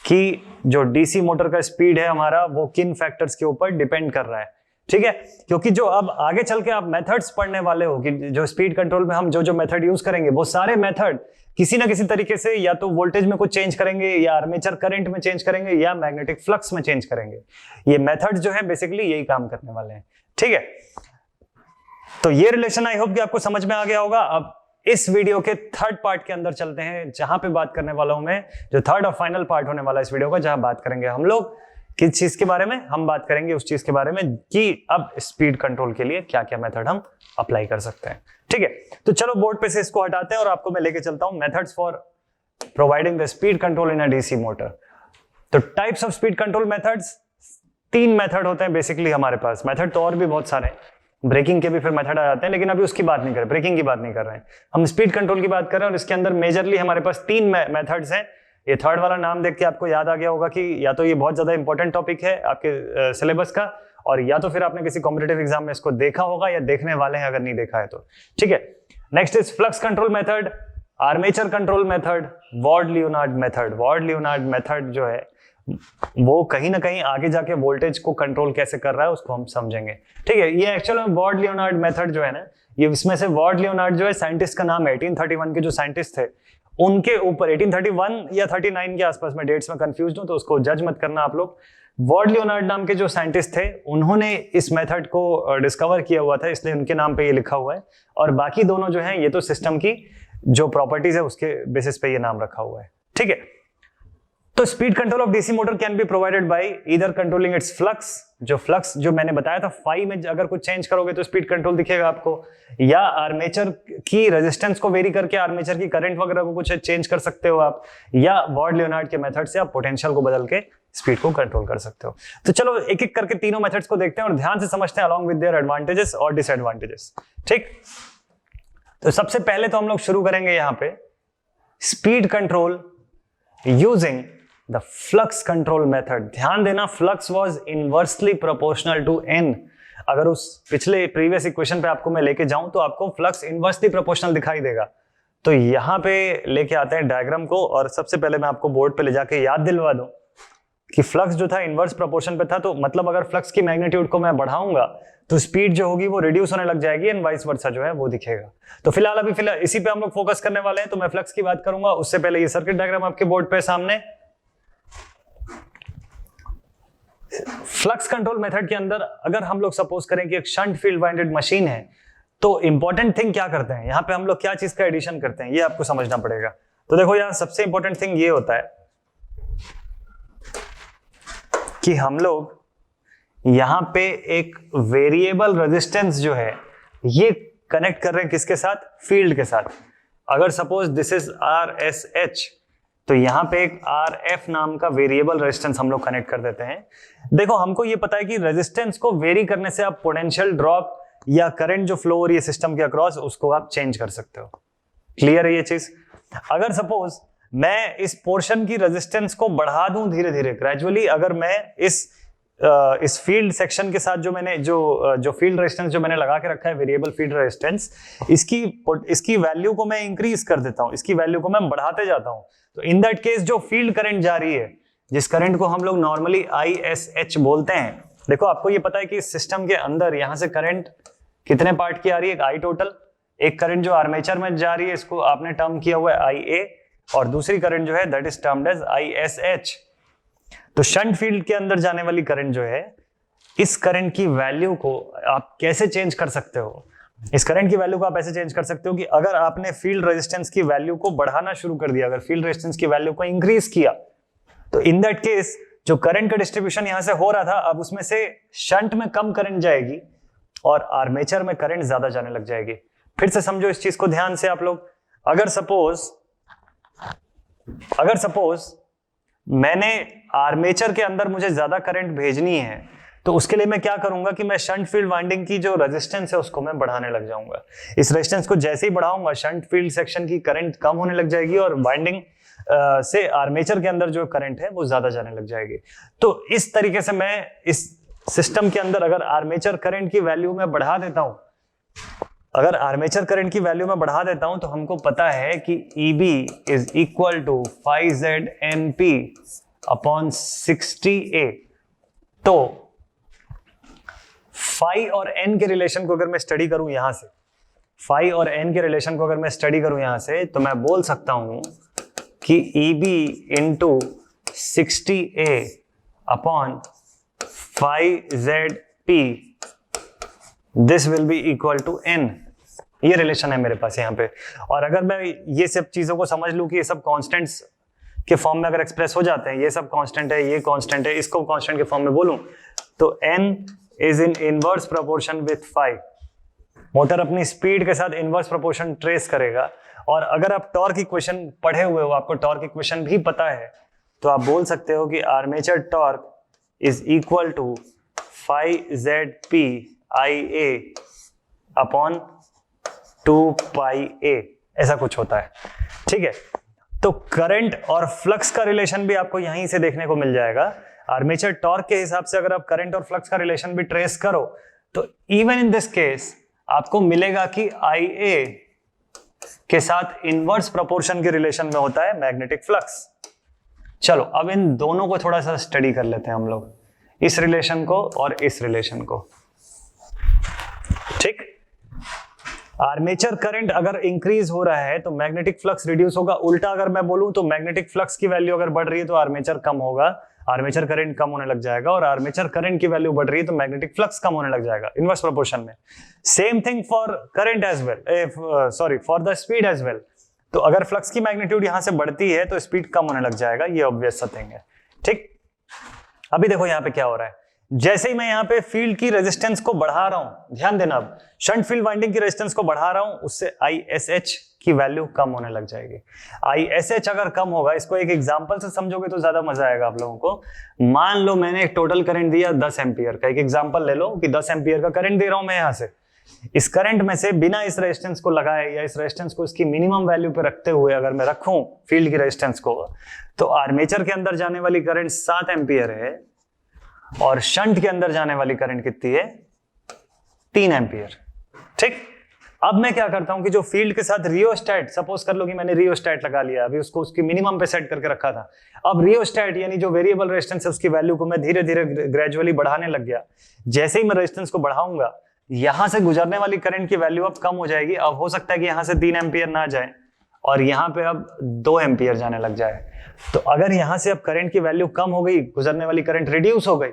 कि जो डीसी मोटर का स्पीड है हमारा वो किन फैक्टर्स के ऊपर डिपेंड कर रहा है। ठीक है, क्योंकि जो अब आगे चल के आप मेथड्स पढ़ने वाले हो कि जो स्पीड कंट्रोल में हम जो जो मेथड यूज करेंगे वो सारे मेथड किसी ना किसी तरीके से या तो वोल्टेज में कुछ चेंज करेंगे, या आर्मेचर करंट में चेंज करेंगे, या मैग्नेटिक फ्लक्स में चेंज करेंगे। ये मेथड जो है बेसिकली यही काम करने वाले हैं। ठीक है, तो ये रिलेशन आई होप कि आपको समझ में आ गया होगा। अब इस वीडियो के थर्ड पार्ट के अंदर चलते हैं, जहां पे बात करने वाला हूं मैं, जो थर्ड और फाइनल पार्ट होने वाला है इस वीडियो का, जहां बात करेंगे हम लोग किस चीज के बारे में, हम बात करेंगे उस चीज के बारे में कि अब स्पीड कंट्रोल के लिए क्या क्या मेथड हम अप्लाई कर सकते हैं। ठीक है, तो चलो बोर्ड पे से इसको हटाते हैं और आपको मैं लेके चलता हूं methods for providing the speed control in a DC motor. तो types of speed control methods, 3 method होते हैं बेसिकली हमारे पास। मेथड तो और भी बहुत सारे हैं, ब्रेकिंग के भी फिर मेथड आ जाते हैं, लेकिन अभी उसकी बात नहीं कर रहे, ब्रेकिंग की बात नहीं कर रहे हैं, हम स्पीड कंट्रोल की बात कर रहे हैं। और इसके अंदर मेजरली हमारे पास 3 मेथड्स हैं। ये थर्ड वाला नाम देख के आपको याद आ गया होगा कि या तो ये बहुत ज्यादा इंपॉर्टेंट टॉपिक है आपके सिलेबस का, और या तो फिर आपने किसी कॉम्पिटिटिव एग्जाम में इसको देखा होगा या देखने वाले हैं अगर नहीं देखा है तो। ठीक है, next is flux control method, armature control method, ward-Leonard method. Ward-Leonard method जो है वो कहीं ना कहीं आगे जाके वोल्टेज को कंट्रोल कैसे कर रहा है उसको हम समझेंगे। ठीक है, ये एक्चुअल में वॉर्ड-लियोनार्ड मेथड जो है ना, ये इसमें से वॉर्ड-लियोनार्ड जो है साइंटिस्ट का नाम है, 1831 के जो साइंटिस्ट थे उनके ऊपर, 1831 या 39 के आसपास, में डेट्स में कंफ्यूज हूं तो उसको जज मत करना आप लोग। वॉर्ड-लियोनार्ड नाम के जो साइंटिस्ट थे उन्होंने इस मेथड को डिस्कवर किया हुआ था, इसलिए उनके नाम पे ये लिखा हुआ है। और बाकी दोनों जो हैं ये तो सिस्टम की जो प्रॉपर्टीज है उसके बेसिस पे ये नाम रखा हुआ है। ठीक है, तो speed control of DC motor can be provided by either controlling it's flux, जो फ्लक्स जो मैंने बताया था फाई में अगर कुछ चेंज करोगे तो स्पीड कंट्रोल दिखेगा आपको, या आर्मेचर की रेजिस्टेंस को वेरी करके आर्मेचर की करंट वगैरह को कुछ चेंज कर सकते हो आप, या वॉर्ड-लियोनार्ड के मेथड से आप पोटेंशियल को बदल के स्पीड को कंट्रोल कर सकते हो। तो चलो एक एक करके तीनों मेथड्स को देखते हैं और ध्यान से समझते हैं अलॉन्ग विद देयर एडवांटेजेस और डिसएडवांटेजेस। ठीक, तो सबसे पहले तो हम लोग शुरू करेंगे यहां पे speed control using the flux control method. ध्यान देना, flux was inversely proportional to n. अगर उस पिछले प्रीवियस इक्वेशन पे आपको मैं लेके जाऊं तो आपको फ्लक्स इनवर्सली प्रोपोर्शनल दिखाई देगा। तो यहां पे लेके आते हैं डायग्राम को, और सबसे पहले मैं आपको बोर्ड पे ले जाके याद दिलवा दूं कि फ्लक्स जो था इनवर्स प्रोपोर्शन पे था, तो मतलब अगर फ्लक्स की मैग्नीट्यूड को मैं बढ़ाऊंगा तो स्पीड जो होगी वो रिड्यूस होने लग जाएगी, एंड वाइस वर्सा जो है वो दिखेगा। तो फिलहाल इसी पे हम लोग फोकस करने वाले हैं, तो मैं फ्लक्स की बात करूंगा। उससे पहले ये सर्किट डायग्राम आपके बोर्ड पे सामने। फ्लक्स कंट्रोल मेथड के अंदर अगर हम लोग सपोज करें कि एक शंट फील्ड वाइंडेड मशीन है, तो इंपॉर्टेंट थिंग क्या करते हैं, यहां पे हम लोग क्या चीज का एडिशन करते हैं ये आपको समझना पड़ेगा। तो देखो यहां सबसे इंपॉर्टेंट थिंग ये होता है कि हम लोग यहां पे एक वेरिएबल रेजिस्टेंस जो है ये कनेक्ट कर रहे हैं किसके साथ, फील्ड के साथ। अगर सपोज दिस इज RSH, तो यहां पे एक RF नाम का वेरिएबल रेजिस्टेंस हम लोग कनेक्ट कर देते हैं। देखो हमको ये पता है कि रेजिस्टेंस को वेरी करने से आप पोटेंशियल ड्रॉप या करंट जो फ्लो हो रही है सिस्टम के अक्रॉस उसको आप चेंज कर सकते हो। क्लियर है ये चीज? अगर सपोज मैं इस पोर्शन की रेजिस्टेंस को बढ़ा दूं धीरे धीरे ग्रेजुअली, अगर मैं इस फील्ड सेक्शन के साथ जो मैंने जो फील्ड रेजिस्टेंस जो मैंने लगा के रखा है वेरिएबल फील्ड रेजिस्टेंस, इसकी वैल्यू को मैं इंक्रीज कर देता हूं, इसकी वैल्यू को मैं बढ़ाते जाता हूं, तो इन दैट केस जो फील्ड करंट जा रही है, जिस करंट को हम लोग नॉर्मली ISH बोलते हैं, देखो आपको ये पता है कि इस सिस्टम के अंदर यहां से करंट कितने पार्ट की आ रही है, एक I टोटल, एक करंट जो आर्मेचर में जा रही है इसको आपने टर्म किया हुआ है IA, और दूसरी करंट जो है that is termed as ISH। तो शंट फील्ड के अंदर जाने वाली करंट जो है, इस करंट की वैल्यू को आप कैसे चेंज कर सकते हो, इस करंट की वैल्यू को आप ऐसे चेंज कर सकते हो कि अगर आपने फील्ड रेजिस्टेंस की वैल्यू को बढ़ाना शुरू कर दिया, अगर फील्ड रेजिस्टेंस की वैल्यू को इंक्रीज किया, तो इन दैट केस जो करंट का डिस्ट्रीब्यूशन यहां से हो रहा था, अब उसमें से शंट में कम करंट जाएगी और आर्मेचर में करंट ज्यादा जाने लग जाएगी। फिर से समझो इस चीज को ध्यान से आप लोग। अगर सपोज मैंने आर्मेचर के अंदर मुझे ज्यादा करंट भेजनी है, तो उसके लिए मैं क्या करूंगा कि मैं शंट फील्ड वाइंडिंग की जो रेजिस्टेंस है उसको मैं बढ़ाने लग जाऊंगा। इस रेजिस्टेंस को जैसे ही बढ़ाऊंगा शंट फील्ड सेक्शन की करंट कम होने लग जाएगी और वाइंडिंग से आर्मेचर के अंदर जो करंट है वो ज्यादा जाने लग जाएगी। तो इस तरीके से मैं इस सिस्टम के अंदर अगर आर्मेचर करंट की वैल्यू में बढ़ा देता हूं, अगर आर्मेचर करंट की वैल्यू में बढ़ा देता हूं, तो हमको पता है कि EB is equal to 5ZNP upon 60A। तो फाई और एन के रिलेशन को अगर मैं स्टडी करूं यहां से, फाई और एन के रिलेशन को अगर मैं स्टडी करूं यहां से, तो मैं बोल सकता हूं कि EB into 60A upon 5ZP this will be equal to N। ये रिलेशन है मेरे पास यहाँ पे। और अगर मैं ये सब चीजों को समझ लूं कि ये सब कॉन्स्टेंट्स के फॉर्म में अगर एक्सप्रेस हो जाते हैं, ये सब कांस्टेंट है, ये कांस्टेंट है, इसको कांस्टेंट के फॉर्म में बोलूं तो n is in inverse proportion with 5। Motor अपनी स्पीड के साथ इनवर्स प्रोपोर्शन ट्रेस करेगा। और अगर आप टॉर्क इक्वेशन पढ़े हुए हो, आपको टॉर्क इक्वेशन भी पता है, तो आप बोल सकते हो कि armature torque is equal to 5ZP IA upon 2πA, ऐसा कुछ होता है। ठीक है, तो करंट और फ्लक्स का रिलेशन भी आपको यहीं से देखने को मिल जाएगा। आर्मेचर टॉर्क के हिसाब से अगर आप करंट और फ्लक्स का रिलेशन भी ट्रेस करो तो इवन इन दिस केस आपको मिलेगा कि IA के साथ इनवर्स प्रोपोर्शन के रिलेशन में होता है मैग्नेटिक फ्लक्स। चलो अब इन दोनों को थोड़ा सा स्टडी कर लेते हैं हम लोग, इस रिलेशन को और इस रिलेशन को। ठीक, आर्मेचर करंट अगर इंक्रीज हो रहा है तो मैग्नेटिक फ्लक्स रिड्यूस होगा। उल्टा अगर मैं बोलूं तो मैग्नेटिक फ्लक्स की वैल्यू अगर बढ़ रही है तो आर्मेचर कम होगा, आर्मेचर करंट कम होने लग जाएगा। और आर्मेचर करंट की वैल्यू बढ़ रही है तो मैग्नेटिक फ्लक्स कम होने लग जाएगा, इनवर्स प्रोपोर्शन में। Same thing for current as well, sorry for the speed as well. तो अगर फ्लक्स की मैग्नीट्यूड यहां से बढ़ती है तो स्पीड कम होने लग जाएगा, ये ऑब्वियस सा थिंग है। ठीक, अभी देखो यहां पे क्या हो रहा है। जैसे ही मैं यहाँ पे फील्ड की रेजिस्टेंस को बढ़ा रहा हूं, ध्यान देना, अब शंट फील्ड वाइंडिंग की रेजिस्टेंस को बढ़ा रहा हूं, उससे ISH की वैल्यू कम होने लग जाएगी। ISH अगर कम होगा, इसको एक एग्जांपल से समझोगे तो ज्यादा मजा आएगा आप लोगों को। मान लो मैंने एक टोटल करंट दिया 10 एम्पियर का, एक एग्जांपल ले लो कि 10 एम्पियर का करंट दे रहा हूं मैं यहाँ से। इस करंट में से बिना इस रेजिस्टेंस को लगाए या इस रेजिस्टेंस को इसकी मिनिमम वैल्यू पे रखते हुए अगर मैं रखूं फील्ड की रेजिस्टेंस को, तो आर्मेचर के अंदर जाने वाली करंट 7 एम्पियर है और शंट के अंदर जाने वाली करंट कितनी है, 3 एम्पियर। ठीक, अब मैं क्या करता हूं कि जो फील्ड के साथ रियोस्टैट, सपोज कर लो कि मैंने रियोस्टैट लगा लिया, अभी उसको उसकी मिनिमम पे सेट करके रखा था। अब रियोस्टैट यानी जो वेरिएबल रेजिस्टेंस है उसकी वैल्यू को मैं धीरे धीरे ग्रेजुअली बढ़ाने लग गया। जैसे ही मैं रेजिस्टेंस को बढ़ाऊंगा, यहां से गुजरने वाली करंट की वैल्यू अब कम हो जाएगी। अब हो सकता है कि यहां से 3 एम्पियर ना जाए और यहां पे अब 2 एम्पियर जाने लग जाए। तो अगर यहां से अब करंट की वैल्यू कम हो गई, गुजरने वाली करंट रिड्यूस हो गई,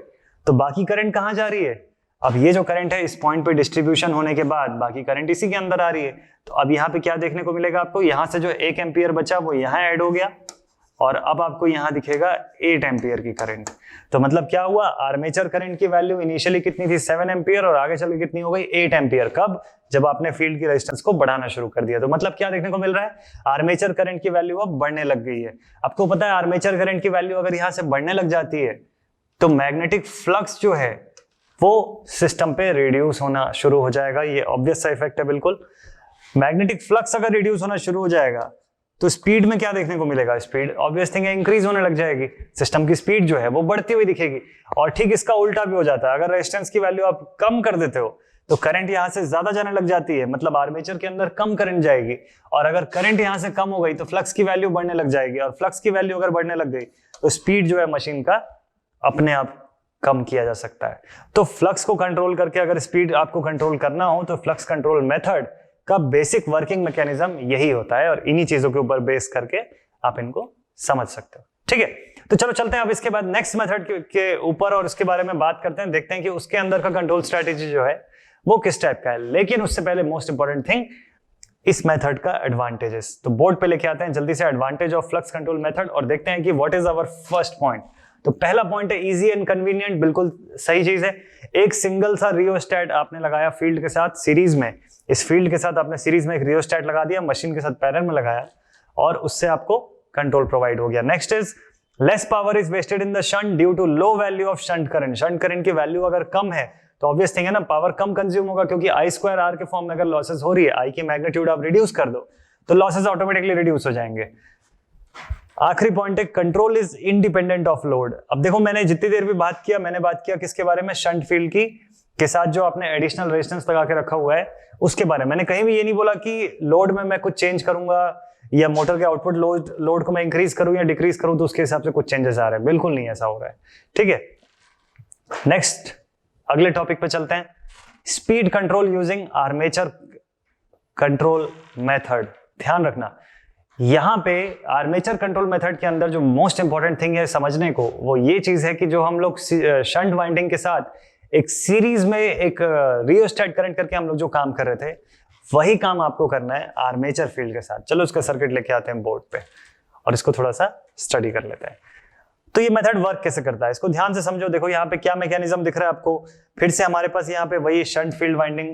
तो बाकी करंट कहां जा रही है? अब ये जो करंट है इस पॉइंट पे डिस्ट्रीब्यूशन होने के बाद बाकी करंट इसी के अंदर आ रही है। तो अब यहाँ पे क्या देखने को मिलेगा आपको, यहाँ से जो 1 एम्पियर बचा वो यहाँ ऐड हो गया और अब आपको यहाँ दिखेगा 8 एम्पियर की करंट। तो मतलब क्या हुआ, आर्मेचर करंट की वैल्यू इनिशियली कितनी थी, 7 एम्पियर, और आगे चल के कितनी हो गई, 8 एम्पियर। कब? जब आपने फील्ड की रेजिस्टेंस को बढ़ाना शुरू कर दिया। तो मतलब क्या देखने को मिल रहा है, आर्मेचर करंट की वैल्यू अब बढ़ने लग गई है। आपको पता है आर्मेचर करंट की वैल्यू अगर यहाँ से बढ़ने लग जाती है तो मैग्नेटिक फ्लक्स जो है वो सिस्टम पे रिड्यूस होना शुरू हो जाएगा। ये ऑब्वियस सा इफेक्ट है बिल्कुल। मैग्नेटिक फ्लक्स अगर रिड्यूस होना शुरू हो जाएगा तो स्पीड में क्या देखने को मिलेगा, स्पीड ऑब्वियस थिंग है इंक्रीज होने लग जाएगी। सिस्टम की स्पीड जो है वो बढ़ती हुई दिखेगी। और ठीक इसका उल्टा भी हो जाता है, अगर रेजिस्टेंस की वैल्यू आप कम कर देते हो तो करंट यहां से ज्यादा जाने लग जाती है, मतलब आर्मेचर के अंदर कम करंट जाएगी। और अगर करंट यहां से कम हो गई तो फ्लक्स की वैल्यू बढ़ने लग जाएगी, और फ्लक्स की वैल्यू अगर बढ़ने लग गई तो स्पीड जो है मशीन का अपने आप कम किया जा सकता है। तो फ्लक्स को कंट्रोल करके अगर स्पीड आपको कंट्रोल करना हो तो फ्लक्स कंट्रोल मेथड का बेसिक वर्किंग मैकेनिज्म यही होता है, और इन्हीं चीजों के ऊपर बेस करके आप इनको समझ सकते हो। ठीक है, तो चलो चलते हैं अब इसके बाद नेक्स्ट मेथड के ऊपर और उसके बारे में बात करते हैं, देखते हैं कि उसके अंदर का कंट्रोल स्ट्रेटेजी जो है वो किस टाइप का है। लेकिन उससे पहले मोस्ट इंपॉर्टेंट थिंग, इस मेथड का एडवांटेजेस। तो बोर्ड पे लेके आते हैं जल्दी से advantage of flux control method और देखते हैं कि what is our first point. तो पहला पॉइंट है इजी एंड कन्वीनियंट, बिल्कुल सही चीज है। एक सिंगल सा रियोस्टैट आपने लगाया फील्ड के साथ सीरीज में, इस फील्ड के साथ आपने सीरीज में एक रियोस्टैट लगा दिया, मशीन के साथ पैरेलल में लगाया और उससे आपको कंट्रोल प्रोवाइड हो गया। Next is less power is wasted in the shunt due to low value of shunt current. Shunt current की वैल्यू अगर कम है तो ऑब्वियस थिंग है ना, पावर कम कंज्यूम होगा, क्योंकि I2R के फॉर्म में अगर लॉसेस हो रही है, I की मैग्नीट्यूड आप रिड्यूस कर दो तो लॉसेस ऑटोमेटिकली रिड्यूस हो जाएंगे। आखिरी पॉइंट है control is independent of load. अब देखो मैंने जितनी देर भी बात किया, मैंने बात किया किसके बारे में, शंट फील्ड की के साथ जो आपने एडिशनल रेजिस्टेंस लगा के रखा हुआ है उसके बारे में। मैंने कहीं भी ये नहीं बोला कि लोड में मैं कुछ चेंज करूंगा या मोटर के आउटपुट लोड को मैं इंक्रीज करूं या डिक्रीज करूं तो उसके हिसाब से कुछ चेंजेस आ रहे हैं, बिल्कुल नहीं ऐसा हो रहा है। ठीक है, नेक्स्ट अगले टॉपिक पे चलते हैं। Speed control using armature control method. ध्यान रखना, यहां पे आर्मेचर कंट्रोल मेथड के अंदर जो मोस्ट इंपॉर्टेंट थिंग है समझने को, वो ये चीज है कि जो हम लोग शंट वाइंडिंग के साथ एक सीरीज में एक रियोस्टेट करंट करके हम लोग जो काम कर रहे थे, वही काम आपको करना है आर्मेचर फील्ड के साथ। चलो उसका सर्किट लेके आते हैं बोर्ड पे और इसको थोड़ा सा स्टडी कर लेते हैं। तो ये मेथड वर्क कैसे करता है इसको ध्यान से समझो। देखो यहाँ पे क्या मैकेनिज्म दिख रहा है आपको। फिर से हमारे पास यहाँ पे वही शंट फील्ड वाइंडिंग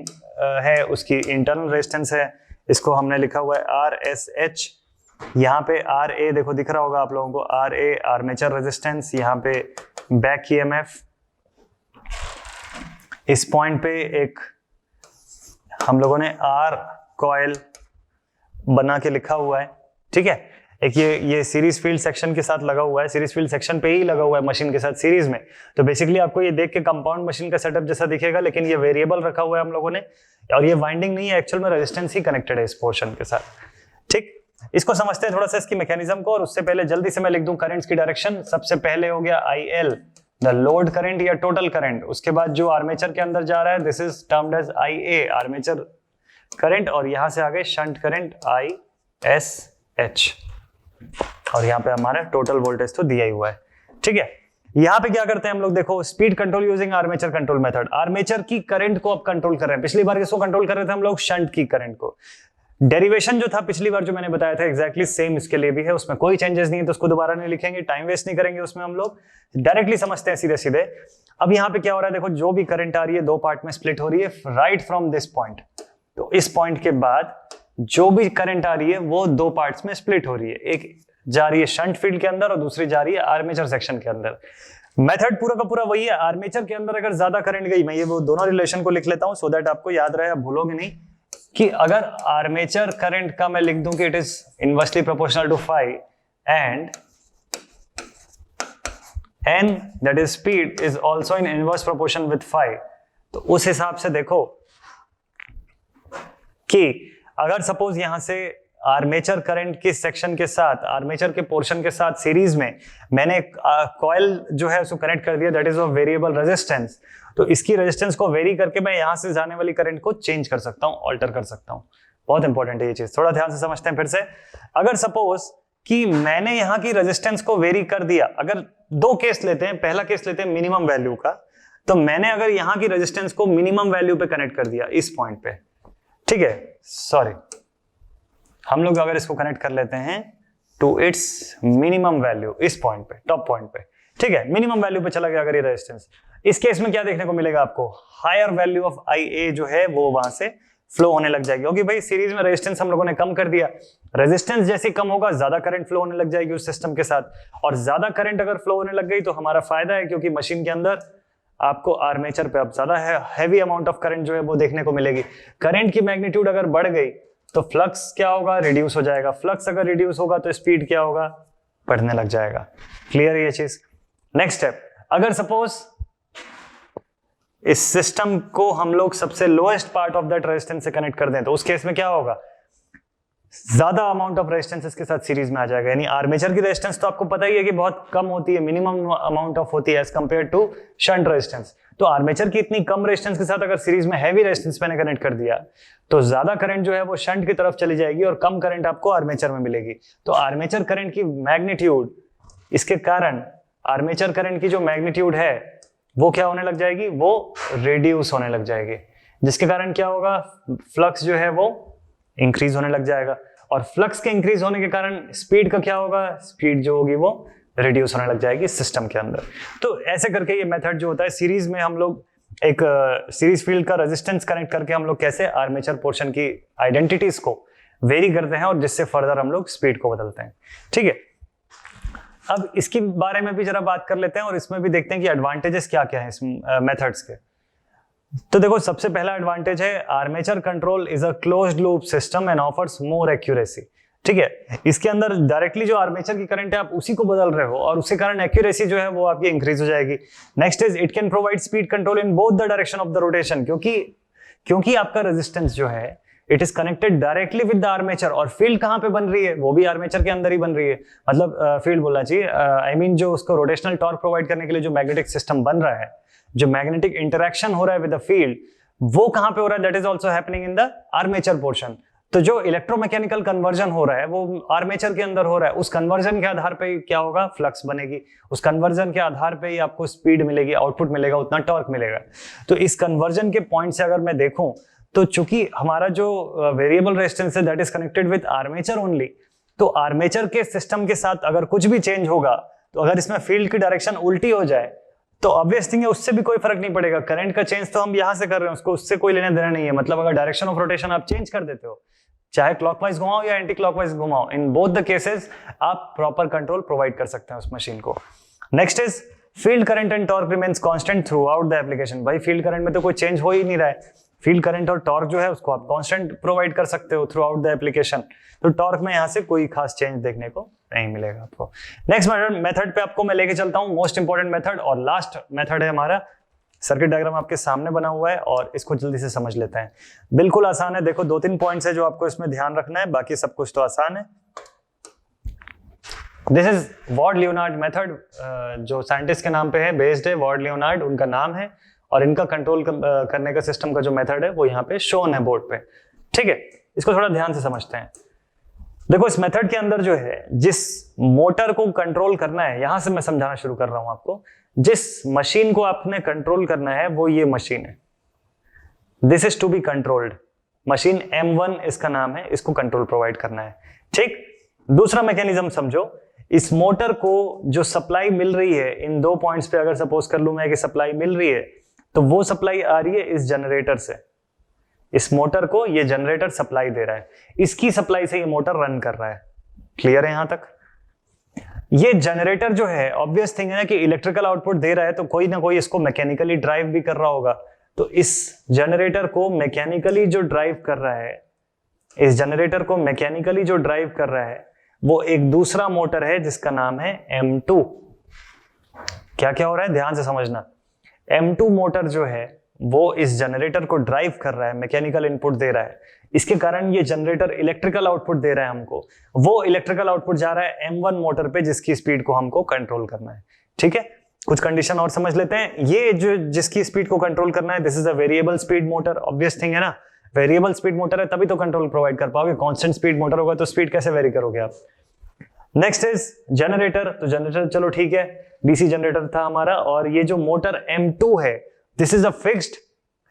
है, उसकी इंटरनल रेजिस्टेंस है, इसको हमने लिखा हुआ है RSH। यहाँ पे RA देखो दिख रहा होगा आप लोगों को, RA आर्मेचर रेजिस्टेंस, यहाँ पे बैक EMF, इस पॉइंट पे एक हम लोगों ने R कॉइल बना के लिखा हुआ है, ठीक है। एक ये सीरीज फील्ड सेक्शन के साथ लगा हुआ है, सीरीज फील्ड सेक्शन पे ही लगा हुआ है मशीन के साथ सीरीज में। तो बेसिकली आपको ये देख के कंपाउंड मशीन का सेटअप जैसा दिखेगा, लेकिन ये वेरिएबल रखा हुआ है हम लोगों ने, और ये वाइंडिंग नहीं है, एक्चुअल में रेजिस्टेंस ही कनेक्टेड है इस पोर्शन के साथ, ठीक। इसको समझते हैं थोड़ा सा इसकी मैकेनिज्म को, और उससे पहले जल्दी से मैं लिख दूं करंट्स की डायरेक्शन। सबसे पहले हो गया IL, द लोड करंट या टोटल करंट। उसके बाद जो आर्मेचर के अंदर जा रहा है, this is termed as IA armature current, और यहां से आगे शंट करंट ISH, और यहाँ पे हमारा टोटल वोल्टेज तो दिया ही हुआ है, ठीक है। यहाँ पे क्या करते हैं हम लोग, देखो speed control using armature control method. Armature की करंट को अब कंट्रोल कर रहे हैं। पिछली बार किसको कंट्रोल कर रहे थे हम लोग? शंट की करंट को। डेरिवेशन जो था पिछली बार जो मैंने बताया था एग्जैक्टली सेम इसके लिए भी है, उसमें कोई चेंजेस नहीं है, तो उसको दोबारा नहीं लिखेंगे, टाइम वेस्ट नहीं करेंगे उसमें, हम लोग डायरेक्टली समझते हैं सीधे सीधे। अब यहाँ पे क्या हो रहा है, देखो जो भी करंट आ रही है दो पार्ट में स्प्लिट हो रही है, राइट फ्रॉम दिस पॉइंट। तो इस पॉइंट के बाद जो भी करंट आ रही है वो दो पार्ट्स में स्प्लिट हो रही है, एक जा रही है शंट फील्ड के अंदर और दूसरी जा रही है आर्मेचर सेक्शन के अंदर। मेथड पूरा का पूरा वही है। आर्मेचर के अंदर अगर ज्यादा करंट गई, मैं ये वो दोनों रिलेशन को लिख लेता हूं सो दैट आपको याद रहे, आप भूलोगे नहीं, कि अगर आर्मेचर करंट का मैं लिख दूं कि it is inversely proportional to phi and n that is speed is also in inverse proportion with phi, तो उस हिसाब से देखो कि अगर सपोज यहां से आर्मेचर करंट के सेक्शन के साथ, आर्मेचर के पोर्शन के साथ सीरीज में मैंने कॉइल जो है उसको कनेक्ट कर दिया, that is of variable resistance, तो इसकी रेजिस्टेंस को वेरी करके मैं यहां से जाने वाली करंट को चेंज कर सकता हूं, ऑल्टर कर सकता हूं। बहुत इंपॉर्टेंट है ये चीज, थोड़ा ध्यान से समझते हैं फिर से। अगर सपोज कि मैंने यहां की रेजिस्टेंस को वेरी कर दिया, अगर दो केस लेते हैं, पहला केस लेते हैं मिनिमम वैल्यू का, तो मैंने अगर यहां की रेजिस्टेंस को मिनिमम वैल्यू पे कनेक्ट कर दिया इस पॉइंट पे, ठीक है, सॉरी हम लोग अगर इसको कनेक्ट कर लेते हैं टू इट्स मिनिमम वैल्यू इस पॉइंट पे, टॉप पॉइंट पे, ठीक है, मिनिमम वैल्यू पे चला गया अगर ये रेजिस्टेंस, इस केस में क्या देखने को मिलेगा आपको, हायर वैल्यू ऑफ IA जो है वो वहां से फ्लो होने लग जाएगी, क्योंकि भाई सीरीज में रेजिस्टेंस हम लोगों ने कम कर दिया, रेजिस्टेंस जैसे कम होगा ज्यादा करंट फ्लो होने लग जाएगी उस सिस्टम के साथ, और ज्यादा करंट अगर फ्लो होने लग गई तो हमारा फायदा है, क्योंकि मशीन के अंदर आपको आर्मेचर पे अब ज्यादा हैवी अमाउंट ऑफ करंट जो है वो देखने को मिलेगी। करंट की मैग्नीट्यूड अगर बढ़ गई तो फ्लक्स क्या होगा, रिड्यूस हो जाएगा, फ्लक्स अगर रिड्यूस होगा तो स्पीड क्या होगा, बढ़ने लग जाएगा। क्लियर है ये चीज? नेक्स्ट स्टेप, अगर सपोज इस सिस्टम को हम लोग सबसे lowest part of that resistance से कनेक्ट कर दें, तो उस केस में क्या होगा, ज्यादा अमाउंट ऑफ रेजिस्टेंस इसके साथ सीरीज में आ जाएगा। यानी आर्मेचर की रेजिस्टेंस तो आपको पता ही है कि बहुत कम होती है, मिनिमम अमाउंट ऑफ होती है as compare to shunt resistance. तो आर्मेचर की इतनी कम रेजिस्टेंस के साथ अगर सीरीज में हैवी रेजिस्टेंस मैंने कनेक्ट कर दिया, तो ज्यादा करंट जो है वो शंट की तरफ चली जाएगी और कम करंट आपको आर्मेचर में मिलेगी। तो आर्मेचर करंट की मैग्नीट्यूड, इसके कारण आर्मेचर करंट की जो मैग्नीट्यूड है वो क्या होने लग जाएगी, वो रिड्यूस होने लग जाएगी, जिसके कारण क्या होगा, फ्लक्स जो है वो इंक्रीज होने लग जाएगा, और फ्लक्स के इंक्रीज होने के कारण स्पीड का क्या होगा, स्पीड जो होगी वो रिड्यूस होने लग जाएगी सिस्टम के अंदर। तो ऐसे करके ये मेथड जो होता है, सीरीज में हम लोग एक सीरीज फील्ड का रेजिस्टेंस कनेक्ट करके हम लोग कैसे आर्मेचर पोर्शन की आइडेंटिटीज को वेरी करते हैं और जिससे फर्दर हम लोग स्पीड को बदलते हैं, ठीक है। अब इसके बारे में भी जरा बात कर लेते हैं और इसमें भी देखते हैं कि एडवांटेजेस क्या क्या है इस मेथड्स के। तो देखो सबसे पहला एडवांटेज है, armature control is a closed loop system and offers more accuracy, ठीक है। इसके अंदर डायरेक्टली जो आर्मेचर की करंट है आप उसी को बदल रहे हो और उसके कारण एक्यूरेसी जो है वो आपकी इंक्रीज हो जाएगी। Next is it can provide speed control in both the direction of the rotation, क्योंकि आपका रेजिस्टेंस जो है it is connected directly with the armature, और फील्ड कहां पे बन रही है, वो भी आर्मेचर के अंदर ही बन रही है, मतलब फील्ड बोलना चाहिए, आई मीन जो उसको रोटेशनल टॉर्क प्रोवाइड करने के लिए जो मैग्नेटिक सिस्टम बन रहा है, जो मैग्नेटिक इंटरेक्शन हो रहा है विद द फील्ड, वो कहां पे हो रहा है? That is also happening in the armature portion. तो जो इलेक्ट्रोमैकेनिकल कन्वर्जन हो रहा है वो आर्मेचर के अंदर हो रहा है, उस कन्वर्जन के आधार पे क्या होगा? फ्लक्स बनेगी, उस कन्वर्जन के आधार पे ही आपको स्पीड मिलेगी, आउटपुट मिलेगा, उतना टॉर्क मिलेगा। तो इस कन्वर्जन के पॉइंट से अगर मैं देखूं तो चूंकि हमारा जो वेरिएबल रेजिस्टेंस है that is connected with armature only, तो आर्मेचर के सिस्टम के साथ अगर कुछ भी चेंज होगा, तो अगर इसमें फील्ड की डायरेक्शन उल्टी हो जाए तो ऑब्वियस थिंग है उससे भी कोई फर्क नहीं पड़ेगा। करंट का चेंज तो हम यहां से कर रहे हैं, उसको उससे कोई लेना देना नहीं है। मतलब अगर डायरेक्शन ऑफ रोटेशन आप चेंज कर देते हो, चाहे क्लॉकवाइज घुमाओ या एंटी क्लॉकवाइज घुमाओ, इन बोथ द केसेस आप प्रॉपर कंट्रोल प्रोवाइड कर सकते हैं उस मशीन को। Next is field current and torque remains constant through out the application. भाई फील्ड करंट में तो कोई चेंज हो ही नहीं रहा है, फील्ड करंट और टॉर्क जो है उसको आप कांस्टेंट प्रोवाइड कर सकते हो थ्रू आउट द एप्लीकेशन। तो टॉर्क में यहां से कोई खास चेंज देखने को नहीं मिलेगा आपको। नेक्स्ट मेथड पे आपको मैं लेके चलता हूं, मोस्ट इंपॉर्टेंट मेथड और लास्ट मेथड है हमारा। सर्किट डायग्राम आपके सामने बना हुआ है और इसको जल्दी से समझ लेते हैं। बिल्कुल आसान है, देखो 2-3 पॉइंट्स है जो आपको इसमें ध्यान रखना है, बाकी सब कुछ तो आसान है। This is Ward Leonard method, जो साइंटिस्ट के नाम पे है, बेस्ड है, वॉर्ड लियोनार्ड उनका नाम है, और इनका कंट्रोल करने का सिस्टम का जो मेथड है वो यहाँ पे शोन है बोर्ड पे। ठीक है, इसको थोड़ा ध्यान से समझते हैं। देखो इस मेथड के अंदर जो है, जिस मोटर को कंट्रोल करना है, यहां से मैं समझाना शुरू कर रहा हूं आपको। जिस मशीन को आपने कंट्रोल करना है वो ये मशीन है, this is to be controlled machine, M1 इसका नाम है, इसको कंट्रोल प्रोवाइड करना है। ठीक, दूसरा मैकेनिज्म समझो, इस मोटर को जो सप्लाई मिल रही है इन 2 पॉइंट्स पे, अगर सपोज कर लूं मैं कि सप्लाई मिल रही है, तो वो सप्लाई आ रही है इस जनरेटर से। इस मोटर को ये जनरेटर सप्लाई दे रहा है, इसकी सप्लाई से ये मोटर रन कर रहा है। क्लियर है यहां तक? ये जनरेटर जो है, ऑब्वियस थिंग है ना कि इलेक्ट्रिकल आउटपुट दे रहा है, तो कोई ना कोई इसको मैकेनिकली ड्राइव भी कर रहा होगा। तो इस जनरेटर को मैकेनिकली जो ड्राइव कर रहा है, इस जनरेटर को मैकेनिकली जो ड्राइव कर रहा है वो एक दूसरा मोटर है जिसका नाम है M2। क्या क्या हो रहा है ध्यान से समझना। M2 मोटर जो है वो इस जनरेटर को ड्राइव कर रहा है, मैकेनिकल इनपुट दे रहा है, इसके कारण ये जनरेटर इलेक्ट्रिकल आउटपुट दे रहा है हमको। वो इलेक्ट्रिकल आउटपुट जा रहा है M1 मोटर पे, जिसकी स्पीड को हमको कंट्रोल करना है। ठीक है, कुछ कंडीशन और समझ लेते हैं। ये जो जिसकी स्पीड को कंट्रोल करना है, this is a variable speed motor. Obvious thing है ना, वेरिएबल स्पीड मोटर है तभी तो कंट्रोल प्रोवाइड कर पाओगे। कांस्टेंट स्पीड मोटर होगा तो स्पीड कैसे वेरी करोगे आप। Next is generator. तो जनरेटर चलो ठीक है, डीसी जनरेटर था हमारा, और ये जो मोटर M2 है, this is a fixed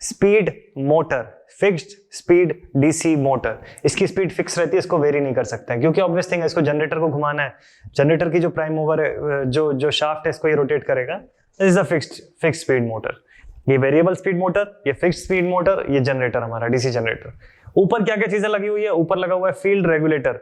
speed motor, fixed speed DC motor. इसकी स्पीड फिक्स रहती है, इसको वेरी नहीं कर सकते हैं, क्योंकि ऑब्वियस थिंग है, इसको जनरेटर को घुमाना है। जनरेटर की जो प्राइम मूवर है, जो शाफ्ट है, इसको ये रोटेट करेगा। This is a fixed speed motor. ये वेरिएबल स्पीड मोटर, ये फिक्स्ड स्पीड मोटर, ये जनरेटर हमारा डीसी जनरेटर। ऊपर क्या क्या चीजें लगी हुई है? ऊपर लगा हुआ है फील्ड रेगुलेटर।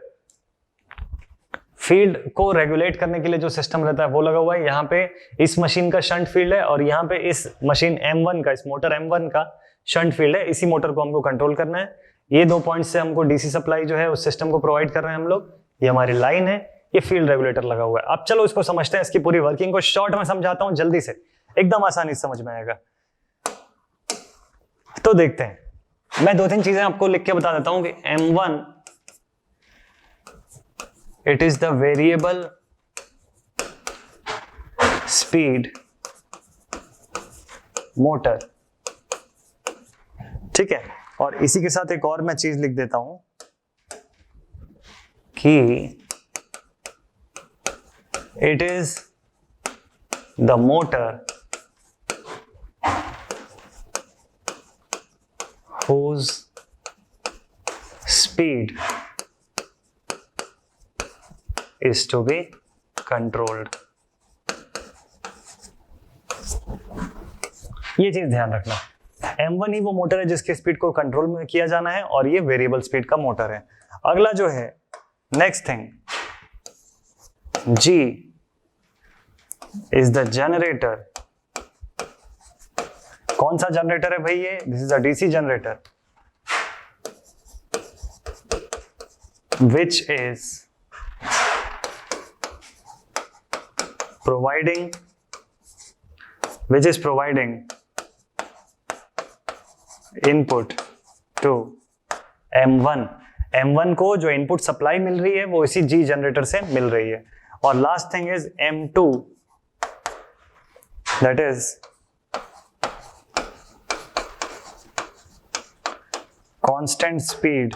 फील्ड को रेगुलेट करने के लिए जो सिस्टम रहता है वो लगा हुआ है। यहाँ पे इस मशीन का शंट फील्ड है, और यहाँ पे इस मशीन M1 का, इस मोटर M1 का शंट फील्ड है। इसी मोटर को हमको कंट्रोल करना है। ये 2 पॉइंट से हमको डीसी सप्लाई जो है उस सिस्टम को प्रोवाइड कर रहे हैं हम लोग। ये हमारी लाइन है, ये फील्ड रेगुलेटर लगा हुआ है। अब चलो इसको समझते हैं, इसकी पूरी वर्किंग को शॉर्ट में समझाता हूं जल्दी से, एकदम आसानी से समझ में आएगा। तो देखते हैं, मैं 2-3 चीजें आपको लिख के बता देता हूं कि M1 it is the variable speed motor। ठीक है, और इसी के साथ एक और मैं चीज लिख देता हूं कि it is the motor whose speed is to be controlled। ये चीज ध्यान रखना, M1 ही वो मोटर है जिसके स्पीड को कंट्रोल में किया जाना है, और ये वेरिएबल स्पीड का मोटर है। अगला जो है next thing, G is the generator. कौन सा जनरेटर है भाई ये? This is a DC generator which is providing input to M1। M1 को जो इनपुट सप्लाई मिल रही है वो इसी G जनरेटर से मिल रही है। और last thing is M2, that is constant speed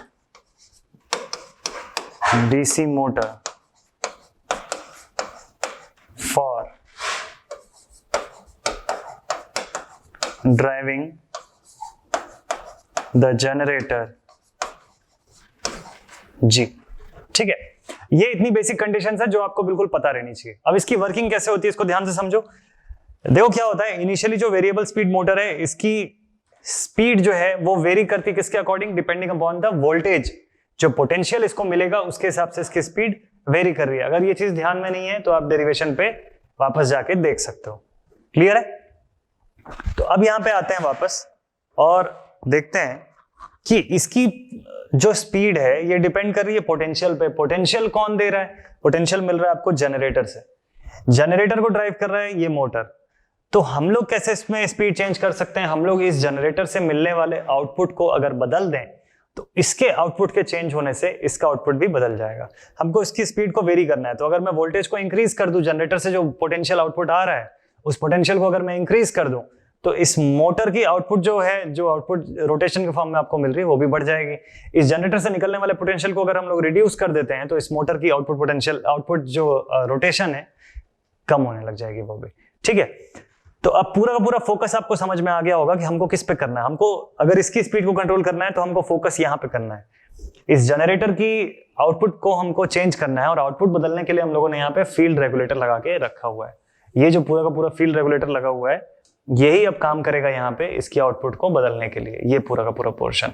DC motor for driving the generator G. ठीक है, ये इतनी बेसिक कंडीशंस है जो आपको बिल्कुल पता रहनी चाहिए। अब इसकी वर्किंग कैसे होती है इसको ध्यान से समझो। देखो क्या होता है, इनिशियली जो वेरिएबल स्पीड मोटर है इसकी स्पीड जो है वो वेरी करती है किसके according, depending upon the voltage. जो पोटेंशियल इसको मिलेगा उसके हिसाब से इसकी स्पीड वेरी कर रही है। अगर ये चीज ध्यान में नहीं है तो आप डेरिवेशन पे वापस जाके देख सकते हो। क्लियर है? तो अब यहां पे आते हैं वापस और देखते हैं कि इसकी जो स्पीड है ये डिपेंड कर रही है पोटेंशियल पे। पोटेंशियल कौन दे रहा है? पोटेंशियल मिल रहा है आपको जनरेटर से। जनरेटर को ड्राइव कर रहा है ये मोटर। तो हम लोग कैसे इसमें स्पीड चेंज कर सकते हैं? हम लोग इस जनरेटर से मिलने वाले आउटपुट को अगर बदल दें तो इसके आउटपुट के चेंज होने से इसका आउटपुट भी बदल जाएगा। हमको इसकी स्पीड को वेरी करना है, तो अगर मैं वोल्टेज को इंक्रीज कर दूं, जनरेटर से जो पोटेंशियल आउटपुट आ रहा है उस पोटेंशियल को अगर मैं इंक्रीज कर दूं तो इस मोटर की आउटपुट जो है, जो आउटपुट रोटेशन के फॉर्म में आपको मिल रही है वो भी बढ़ जाएगी। इस जनरेटर से निकलने वाले पोटेंशियल को अगर हम लोग रिड्यूस कर देते हैं तो इस मोटर की आउटपुट पोटेंशियल, आउटपुट जो रोटेशन है कम होने लग जाएगी वो भी। ठीक है, तो अब पूरा का पूरा फोकस आपको समझ में आ गया होगा कि हमको किस पे करना है। हमको अगर इसकी स्पीड को कंट्रोल करना है तो हमको फोकस यहाँ पे करना है। इस जनरेटर की आउटपुट को हमको चेंज करना है और आउटपुट बदलने के लिए हम लोगों ने यहाँ पे फील्ड रेगुलेटर लगा के रखा हुआ है। ये जो पूरा का पूरा फील्ड रेगुलेटर लगा हुआ है यही अब काम करेगा यहाँ पे इसकी आउटपुट को बदलने के लिए, ये पूरा का पूरा पोर्शन।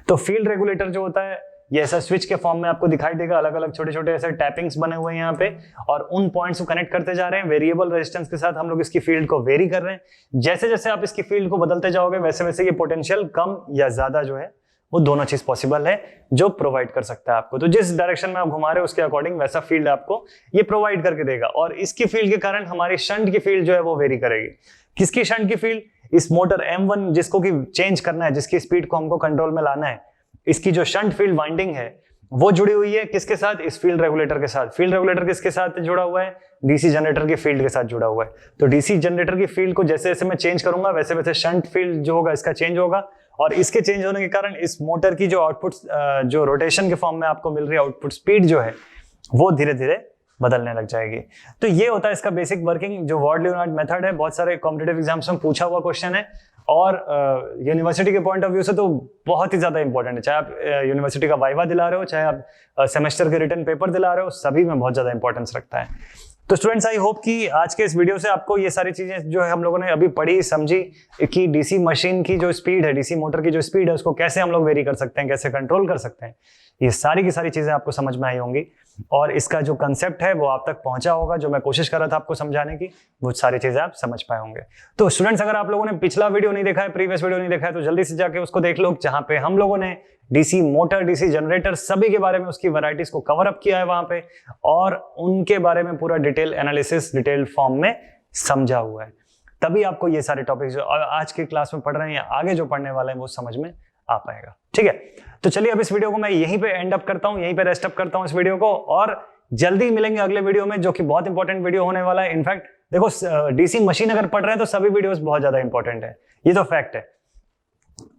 तो फील्ड रेगुलेटर जो होता है ये ऐसा स्विच के फॉर्म में आपको दिखाई देगा। अलग अलग छोटे छोटे ऐसे टैपिंग्स बने हुए हैं यहाँ पे और उन पॉइंट्स को कनेक्ट करते जा रहे हैं। वेरिएबल रेजिस्टेंस के साथ हम लोग इसकी फील्ड को वेरी कर रहे हैं। जैसे जैसे आप इसकी फील्ड को बदलते जाओगे वैसे वैसे ये पोटेंशियल कम या ज्यादा जो है वो दोनों चीज पॉसिबल है जो प्रोवाइड कर सकता है आपको। तो जिस डायरेक्शन में आप घुमा रहे हो उसके अकॉर्डिंग वैसा फील्ड आपको ये प्रोवाइड करके देगा। और इसकी फील्ड के कारण हमारी शंट की फील्ड जो है वो वेरी करेगी। किसकी शंट की फील्ड? इस मोटर M1 जिसको कि चेंज करना है, जिसकी स्पीड को हमको कंट्रोल में लाना है, इसकी जो शंट फील्ड वाइंडिंग है वो जुड़ी हुई है किसके साथ? इस फील्ड रेगुलेटर के साथ। फील्ड रेगुलेटर किसके साथ जुड़ा हुआ है? डीसी जनरेटर की फील्ड के साथ जुड़ा हुआ है। तो डीसी जनरेटर की फील्ड को जैसे जैसे मैं चेंज करूंगा वैसे वैसे शंट फील्ड जो होगा इसका चेंज होगा और इसके चेंज होने के कारण इस मोटर की जो आउटपुट, जो रोटेशन के फॉर्म में आपको मिल रही है आउटपुट स्पीड जो है वो धीरे धीरे बदलने लग जाएगी। तो ये होता है इसका बेसिक वर्किंग जो वॉर्ड-लीनियड मेथड है। बहुत सारे कॉम्पिटिटिव एग्जाम्स में पूछा हुआ क्वेश्चन है और यूनिवर्सिटी के पॉइंट ऑफ व्यू से तो बहुत ही ज्यादा इंपॉर्टेंट है। चाहे आप यूनिवर्सिटी का वाइवा दिला रहे हो, चाहे आप सेमेस्टर के रिटन पेपर दिला रहे हो, सभी में बहुत ज्यादा इंपॉर्टेंस रखता है। तो स्टूडेंट्स, आई होप कि आज के इस वीडियो से आपको ये सारी चीजें जो है हम लोगों ने अभी पढ़ी समझी कि डीसी मशीन की जो स्पीड है, डीसी मोटर की जो स्पीड है उसको कैसे हम लोग वेरी कर सकते हैं, कैसे कंट्रोल कर सकते हैं, ये सारी की सारी चीजें आपको समझ में आई होंगी और इसका जो कंसेप्ट है वो आप तक पहुंचा होगा। जो मैं कोशिश कर रहा था आपको समझाने की वो सारी चीजें आप समझ पाए होंगे। तो स्टूडेंट्स, अगर आप लोगों ने पिछला वीडियो नहीं देखा है, प्रीवियस वीडियो नहीं देखा है तो जल्दी से जाके उसको देख लो, जहां पे हम लोगों ने डीसी मोटर, डीसी जनरेटर सभी के बारे में, उसकी वैरायटीज को कवर अप किया है वहां पे और उनके बारे में पूरा डिटेल एनालिसिस, डिटेल फॉर्म में समझा हुआ है। तभी आपको ये सारे टॉपिक्स जो आज की क्लास में पढ़ रहे हैं या आगे जो पढ़ने वाले हैं वो समझ में आ पाएगा। ठीक है, तो चलिए अब इस वीडियो को मैं यहीं पे एंड अप करता हूं, यहीं पे रेस्ट अप करता हूं इस वीडियो को और जल्दी मिलेंगे अगले वीडियो में जो कि बहुत इंपॉर्टेंट वीडियो होने वाला है। इनफैक्ट देखो, डीसी मशीन अगर पढ़ रहे हैं तो सभी वीडियोस बहुत ज्यादा इंपॉर्टेंट है, ये तो फैक्ट है।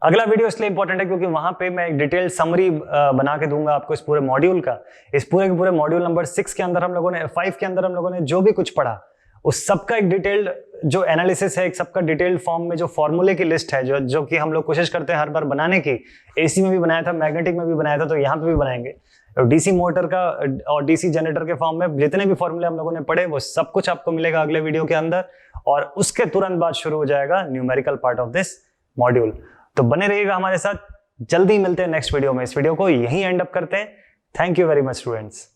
अगला वीडियो इसलिए इंपॉर्टेंट है क्योंकि वहां पे मैं एक डिटेल समरी बना के दूंगा आपको इस पूरे मॉड्यूल का। इस पूरे के पूरे मॉड्यूल नंबर 6 के अंदर हम लोगों ने 5 के अंदर हम लोगों ने जो भी कुछ पढ़ा उस सबका एक डिटेल्ड जो एनालिसिस है, एक सबका डिटेल्ड फॉर्म में जो फॉर्मूले की लिस्ट है जो कि हम लोग कोशिश करते हैं हर बार बनाने की। एसी में भी बनाया था, मैग्नेटिक में भी बनाया था, तो यहाँ पे भी बनाएंगे। डीसी मोटर का और डीसी जनरेटर के फॉर्म में जितने भी फॉर्मूले हम लोगों ने पढ़े वो सब कुछ आपको मिलेगा अगले वीडियो के अंदर और उसके तुरंत बाद शुरू हो जाएगा numerical part of this module. तो बने रहिएगा हमारे साथ, जल्दी मिलते हैं नेक्स्ट वीडियो में। इस वीडियो को यहीं एंड अप करते हैं। Thank you very much students.